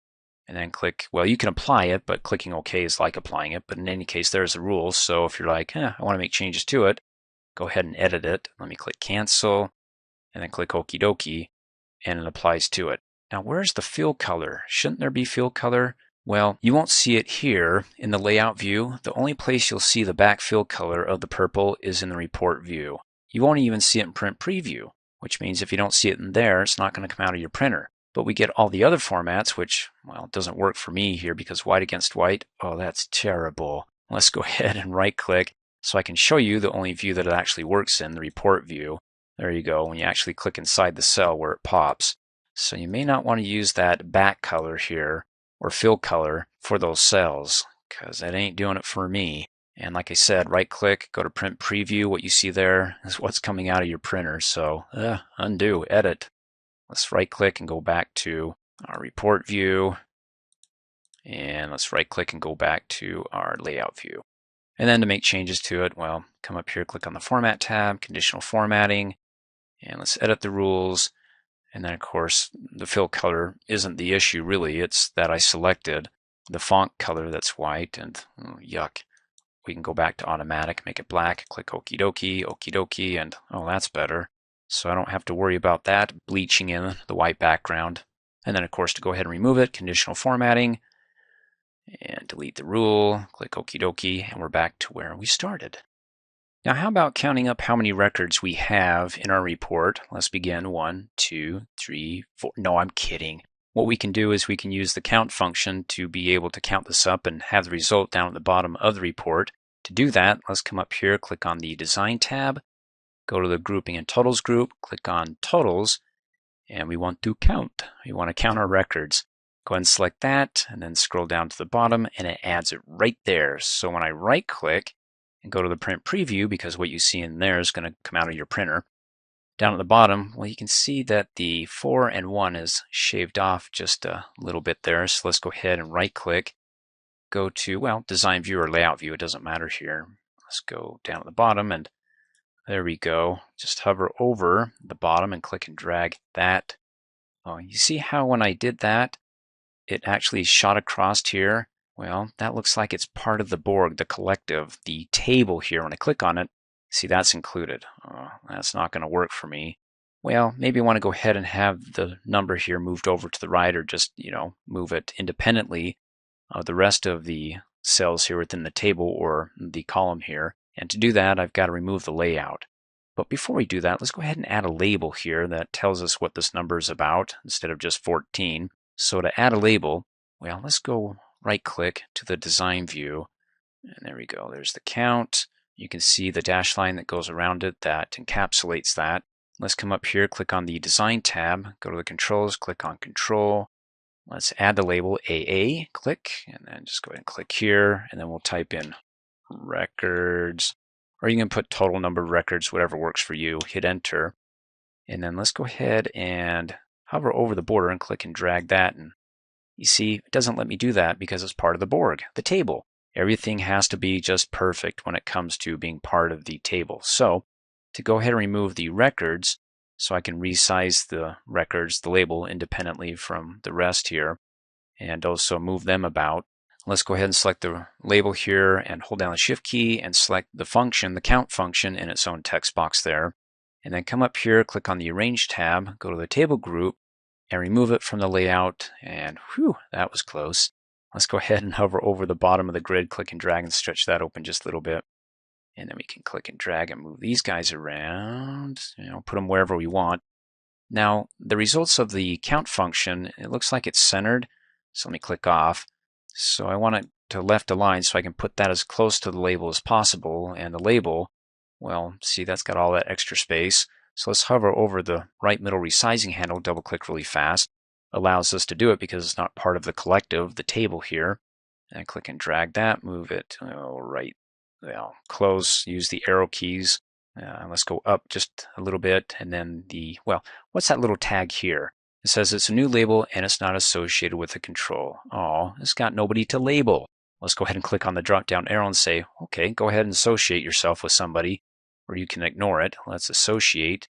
And then click, well, you can apply it, but clicking OK is like applying it. But in any case, there's the rules. So if you're like, I want to make changes to it, go ahead and edit it. Let me click cancel, and then click okie dokie, and it applies to it. Now, where's the fill color? Shouldn't there be fill color? Well, you won't see it here in the layout view. The only place you'll see the back fill color of the purple is in the report view. You won't even see it in print preview, which means if you don't see it in there, it's not going to come out of your printer. But we get all the other formats, which, well, it doesn't work for me here because white against white, oh, that's terrible. Let's go ahead and right click so I can show you the only view that it actually works in, the report view. There you go, when you actually click inside the cell where it pops. So you may not want to use that back color here or fill color for those cells because that ain't doing it for me. And like I said, right click, go to print preview. What you see there is what's coming out of your printer. So undo, edit. Let's right click and go back to our report view. And let's right click and go back to our layout view. And then to make changes to it, well, come up here, click on the Format tab, Conditional Formatting, and let's edit the rules. And then, of course, the fill color isn't the issue, really. It's that I selected the font color that's white, and yuck. We can go back to automatic, make it black, click okie dokie, and oh, that's better. So I don't have to worry about that bleaching in the white background. And then, of course, to go ahead and remove it, conditional formatting, and delete the rule, click okie dokie, and we're back to where we started. Now, how about counting up how many records we have in our report? Let's begin. 1, 2, 3, 4. No, I'm kidding. What we can do is we can use the count function to be able to count this up and have the result down at the bottom of the report. To do that, let's come up here, click on the Design tab, go to the Grouping and Totals group, click on Totals, and we want to count. We want to count our records. Go ahead and select that, and then scroll down to the bottom, and it adds it right there. So when I right-click and go to the Print Preview, because what you see in there is going to come out of your printer, down at the bottom, well, you can see that the 4 and 1 is shaved off just a little bit there. So let's go ahead and right-click, go to, well, Design View or Layout View, it doesn't matter here. Let's go down at the bottom, and there we go. Just hover over the bottom and click and drag that. Oh, you see how when I did that, it actually shot across here? Well, that looks like it's part of the Borg, the collective, the table here. When I click on it, see that's included. That's not going to work for me. Well, maybe I want to go ahead and have the number here moved over to the right, or just, move it independently of the rest of the cells here within the table or the column here. And to do that, I've got to remove the layout. But before we do that, let's go ahead and add a label here that tells us what this number is about instead of just 14. So to add a label, well, let's go right-click to the design view. And there we go. There's the count. You can see the dash line that goes around it that encapsulates that. Let's come up here, click on the Design tab, go to the Controls, click on Control. Let's add the label AA, click, and then just go ahead and click here, and then we'll type in records, or you can put total number of records, whatever works for you. Hit Enter, and then let's go ahead and hover over the border and click and drag that. And you see, it doesn't let me do that because it's part of the Borg, the table. Everything has to be just perfect when it comes to being part of the table. So to go ahead and remove the records, so I can resize the records, the label, independently from the rest here, and also move them about. Let's go ahead and select the label here and hold down the Shift key and select the function, the count function, in its own text box there. And then come up here, click on the Arrange tab, go to the table group, and remove it from the layout. And whew, that was close. Let's go ahead and hover over the bottom of the grid, click and drag and stretch that open just a little bit. And then we can click and drag and move these guys around, put them wherever we want. Now, the results of the count function, it looks like it's centered. So let me click off. So I want it to left align so I can put that as close to the label as possible. And the label, well, see, that's got all that extra space. So let's hover over the right middle resizing handle, double click really fast. Allows us to do it because it's not part of the collective, the table here. And click and drag that, move it right. Well, close, use the arrow keys. Let's go up just a little bit, and then what's that little tag here? It says it's a new label and it's not associated with a control. Oh, it's got nobody to label. Let's go ahead and click on the drop down arrow and say, okay, go ahead and associate yourself with somebody, or you can ignore it. Let's associate,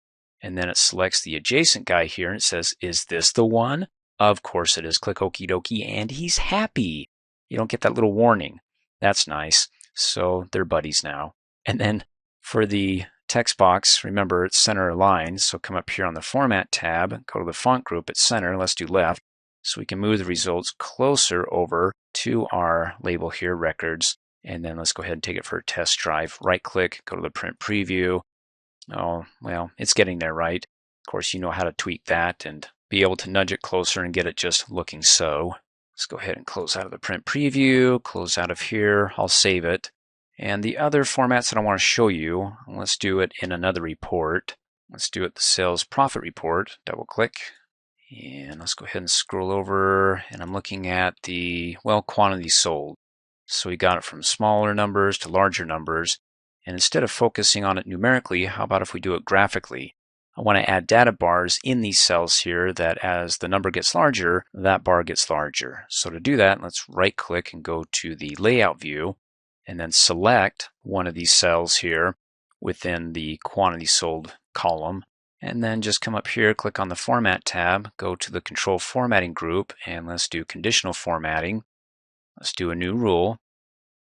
and then it selects the adjacent guy here and it says, is this the one? Of course it is. Click okie dokie, and he's happy. You don't get that little warning. That's nice. So they're buddies now. And then for the text box, remember it's center aligned. So come up here on the Format tab, go to the font group at center. Let's do left. So we can move the results closer over to our label here, records. And then let's go ahead and take it for a test drive. Right click, go to the print preview. Oh, well, it's getting there, right? Of course, you know how to tweak that and be able to nudge it closer and get it just looking so. Let's go ahead and close out of the print preview, close out of here. I'll save it. And the other formats that I want to show you, let's do it in another report. Let's do it the sales profit report. Double click. And let's go ahead and scroll over. And I'm looking at the, quantity sold. So we got it from smaller numbers to larger numbers. And instead of focusing on it numerically, how about if we do it graphically? I want to add data bars in these cells here that as the number gets larger, that bar gets larger. So to do that, let's right click and go to the layout view and then select one of these cells here within the quantity sold column. And then just come up here, click on the Format tab, go to the Control Formatting group, and let's do Conditional Formatting. Let's do a new rule.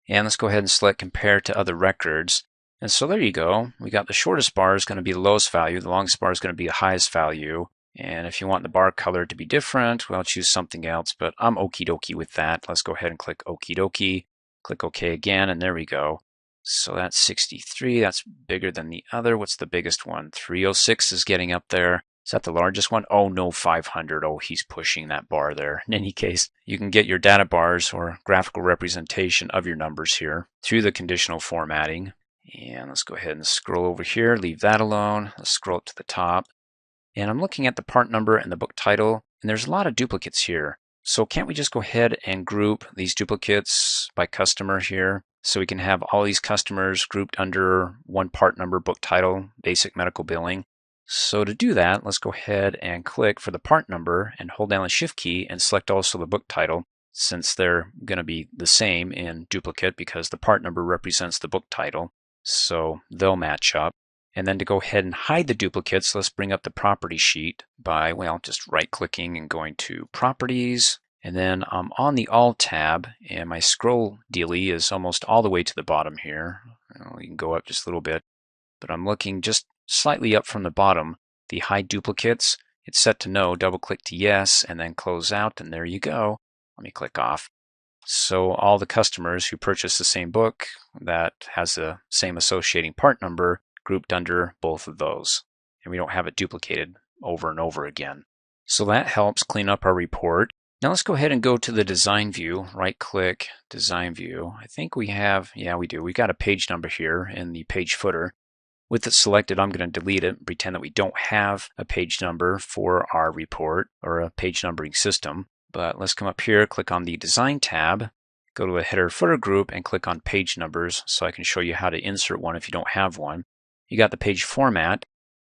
And let's go ahead and select Compare to Other Records. And so there you go. We got the shortest bar is going to be the lowest value. The longest bar is going to be the highest value. And if you want the bar color to be different, well, choose something else. But I'm okie dokie with that. Let's go ahead and click okie dokie. Click OK again, and there we go. So that's 63. That's bigger than the other. What's the biggest one? 306 is getting up there. Is that the largest one? Oh, no, 500. Oh, he's pushing that bar there. In any case, you can get your data bars or graphical representation of your numbers here through the conditional formatting. And let's go ahead and scroll over here, leave that alone. Let's scroll up to the top. And I'm looking at the part number and the book title, and there's a lot of duplicates here. So can't we just go ahead and group these duplicates by customer here? So we can have all these customers grouped under one part number, book title, basic medical billing. So to do that, let's go ahead and click for the part number and hold down the Shift key and select also the book title, since they're going to be the same in duplicate because the part number represents the book title. So they'll match up. And then to go ahead and hide the duplicates, let's bring up the property sheet by, just right-clicking and going to Properties. And then I'm on the All tab, and my scroll dealie is almost all the way to the bottom here. You can go up just a little bit, but I'm looking just slightly up from the bottom. The hide duplicates, it's set to no. Double click to yes, and then close out, and there you go. Let me click off. So all the customers who purchase the same book that has the same associating part number grouped under both of those. And we don't have it duplicated over and over again. So that helps clean up our report. Now let's go ahead and go to the design view. Right click, design view. I think we have, yeah we do. We've got a page number here in the page footer. With it selected, I'm going to delete it and pretend that we don't have a page number for our report or a page numbering system. But let's come up here, click on the Design tab, go to the Header Footer group, and click on Page Numbers so I can show you how to insert one if you don't have one. You got the page format.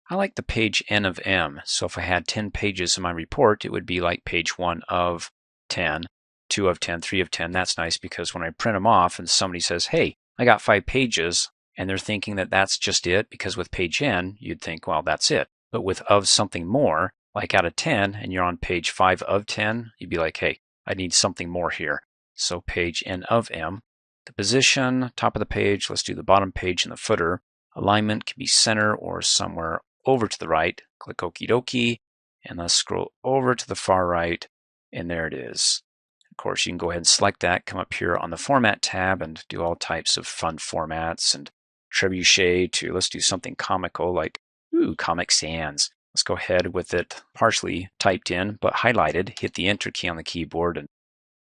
I like the page N of M, so if I had 10 pages in my report, it would be like page 1 of 10, 2 of 10, 3 of 10. That's nice because when I print them off and somebody says, hey, I got 5 pages, and they're thinking that that's just it, because with page N, you'd think, well, that's it. But with of something more, like out of 10, and you're on page 5 of 10, you'd be like, hey, I need something more here. So page N of M. The position, top of the page, let's do the bottom page in the footer. Alignment can be center or somewhere over to the right. Click okie dokie, and let's scroll over to the far right, and there it is. Of course, you can go ahead and select that, come up here on the Format tab, and do all types of fun formats and trebuchet to, let's do something comical like, ooh, Comic Sans. Let's go ahead with it partially typed in but highlighted. Hit the Enter key on the keyboard. And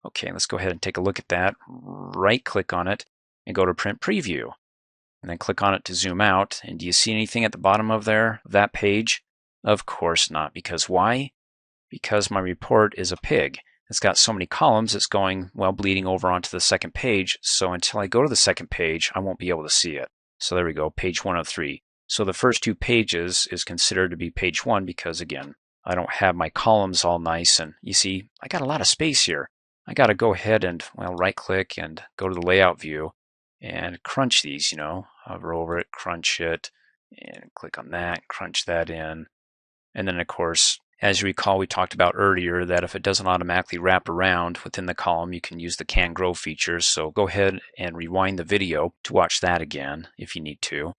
okay, let's go ahead and take a look at that. Right click on it and go to Print Preview. And then click on it to zoom out. And do you see anything at the bottom of that page? Of course not. Because why? Because my report is a pig. It's got so many columns, it's going, well, bleeding over onto the second page. So until I go to the second page, I won't be able to see it. So there we go, page 1 of 3. So the first 2 pages is considered to be page 1 because, again, I don't have my columns all nice. And you see, I got a lot of space here. I got to go ahead and, well, right-click and go to the layout view and crunch these, hover over it, crunch it, and click on that, crunch that in. And then, of course, as you recall, we talked about earlier that if it doesn't automatically wrap around within the column, you can use the Can Grow features. So go ahead and rewind the video to watch that again if you need to.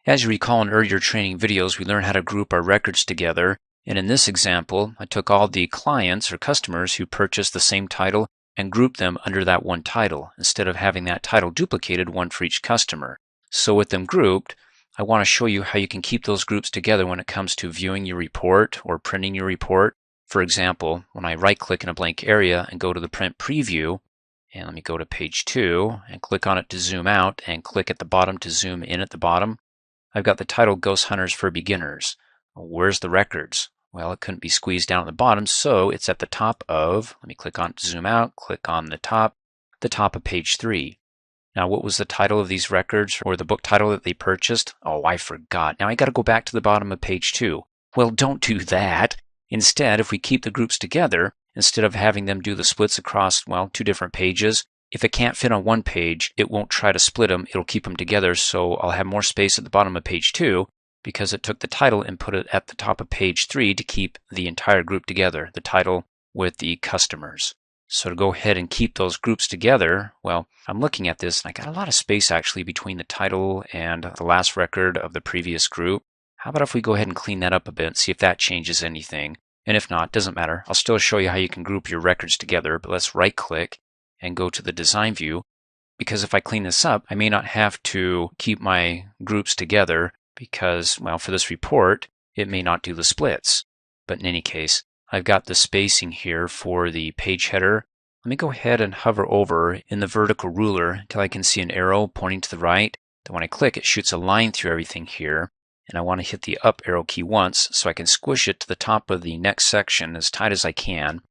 As you recall in earlier training videos, we learned how to group our records together. And in this example, I took all the clients or customers who purchased the same title and grouped them under that one title, instead of having that title duplicated, one for each customer. So with them grouped, I want to show you how you can keep those groups together when it comes to viewing your report or printing your report. For example, when I right-click in a blank area and go to the Print Preview, and let me go to page 2 and click on it to zoom out and click at the bottom to zoom in at the bottom, I've got the title Ghost Hunters for Beginners. Where's the records? Well, it couldn't be squeezed down at the bottom, so it's at the top of, let me click on it to zoom out, click on the top of page 3. Now, what was the title of these records or the book title that they purchased? Oh, I forgot. Now I got to go back to the bottom of page 2. Well, don't do that. Instead, if we keep the groups together, instead of having them do the splits across, well, 2 different pages, if it can't fit on one page, it won't try to split them. It'll keep them together, so I'll have more space at the bottom of page 2 because it took the title and put it at the top of page 3 to keep the entire group together, the title with the customers. So to go ahead and keep those groups together, well, I'm looking at this and I got a lot of space actually between the title and the last record of the previous group. How about if we go ahead and clean that up a bit and see if that changes anything? And if not, doesn't matter. I'll still show you how you can group your records together, but let's right-click and go to the design view, because if I clean this up, I may not have to keep my groups together because, well, for this report, it may not do the splits. But in any case, I've got the spacing here for the page header. Let me go ahead and hover over in the vertical ruler until I can see an arrow pointing to the right. Then when I click, it shoots a line through everything here. And I want to hit the up arrow key once so I can squish it to the top of the next section as tight as I can.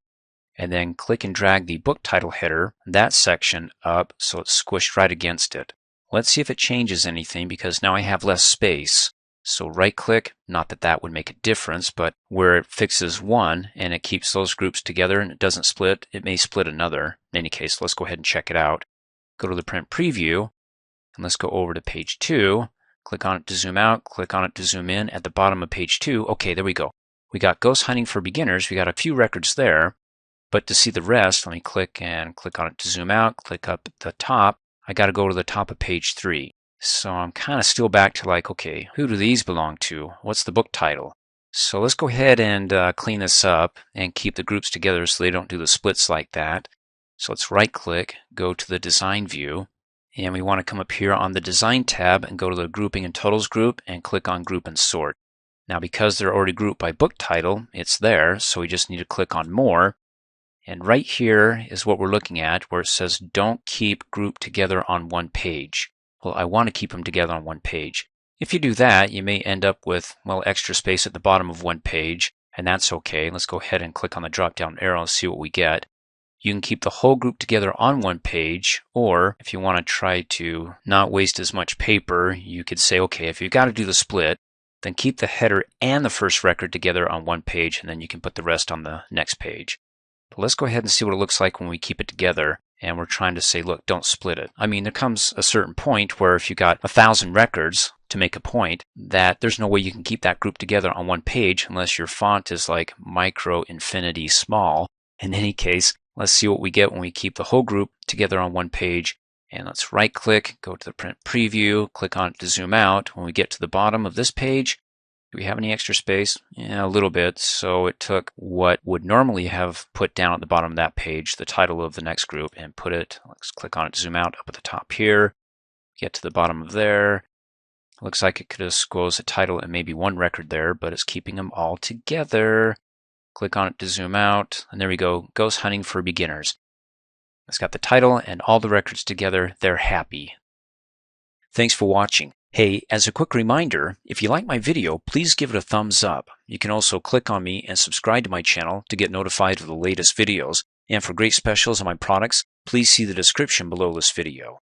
And then click and drag the book title header, that section up so it's squished right against it. Let's see if it changes anything, because now I have less space. So right click, not that that would make a difference, but where it fixes one and it keeps those groups together and it doesn't split, it may split another. In any case, let's go ahead and check it out. Go to the print preview and let's go over to page 2. Click on it to zoom out, click on it to zoom in at the bottom of page 2. Okay, there we go. We got Ghost Hunting for Beginners. We got a few records there, but to see the rest, let me click on it to zoom out, click up at the top. I got to go to the top of page 3. So I'm kind of still back to like, okay, who do these belong to? What's the book title? So let's go ahead and clean this up and keep the groups together so they don't do the splits like that. So let's right click, go to the design view, and we want to come up here on the design tab and go to the grouping and totals group and click on group and sort. Now because they're already grouped by book title, it's there, so we just need to click on more. And right here is what we're looking at, where it says don't keep grouped together on one page. Well, I want to keep them together on one page. If you do that, you may end up with, well, extra space at the bottom of one page, and that's okay. Let's go ahead and click on the drop-down arrow and see what we get. You can keep the whole group together on one page, or if you want to try to not waste as much paper, you could say, okay, if you've got to do the split, then keep the header and the first record together on one page, and then you can put the rest on the next page. But let's go ahead and see what it looks like when we keep it together. And we're trying to say, look, don't split it. I mean, there comes a certain point where if you got 1,000 records to make a point, that there's no way you can keep that group together on one page unless your font is like micro infinity small. In any case, let's see what we get when we keep the whole group together on one page. And let's right click, go to the print preview, click on it to zoom out. When we get to the bottom of this page, do we have any extra space? Yeah, a little bit. So it took what would normally have put down at the bottom of that page, the title of the next group, and put it, let's click on it to zoom out up at the top here. Get to the bottom of there. Looks like it could have squoze a title and maybe one record there, but it's keeping them all together. Click on it to zoom out, and there we go, Ghost Hunting for Beginners. It's got the title and all the records together. They're happy. Thanks for watching. Hey, as a quick reminder, if you like my video, please give it a thumbs up. You can also click on me and subscribe to my channel to get notified of the latest videos. And for great specials on my products, please see the description below this video.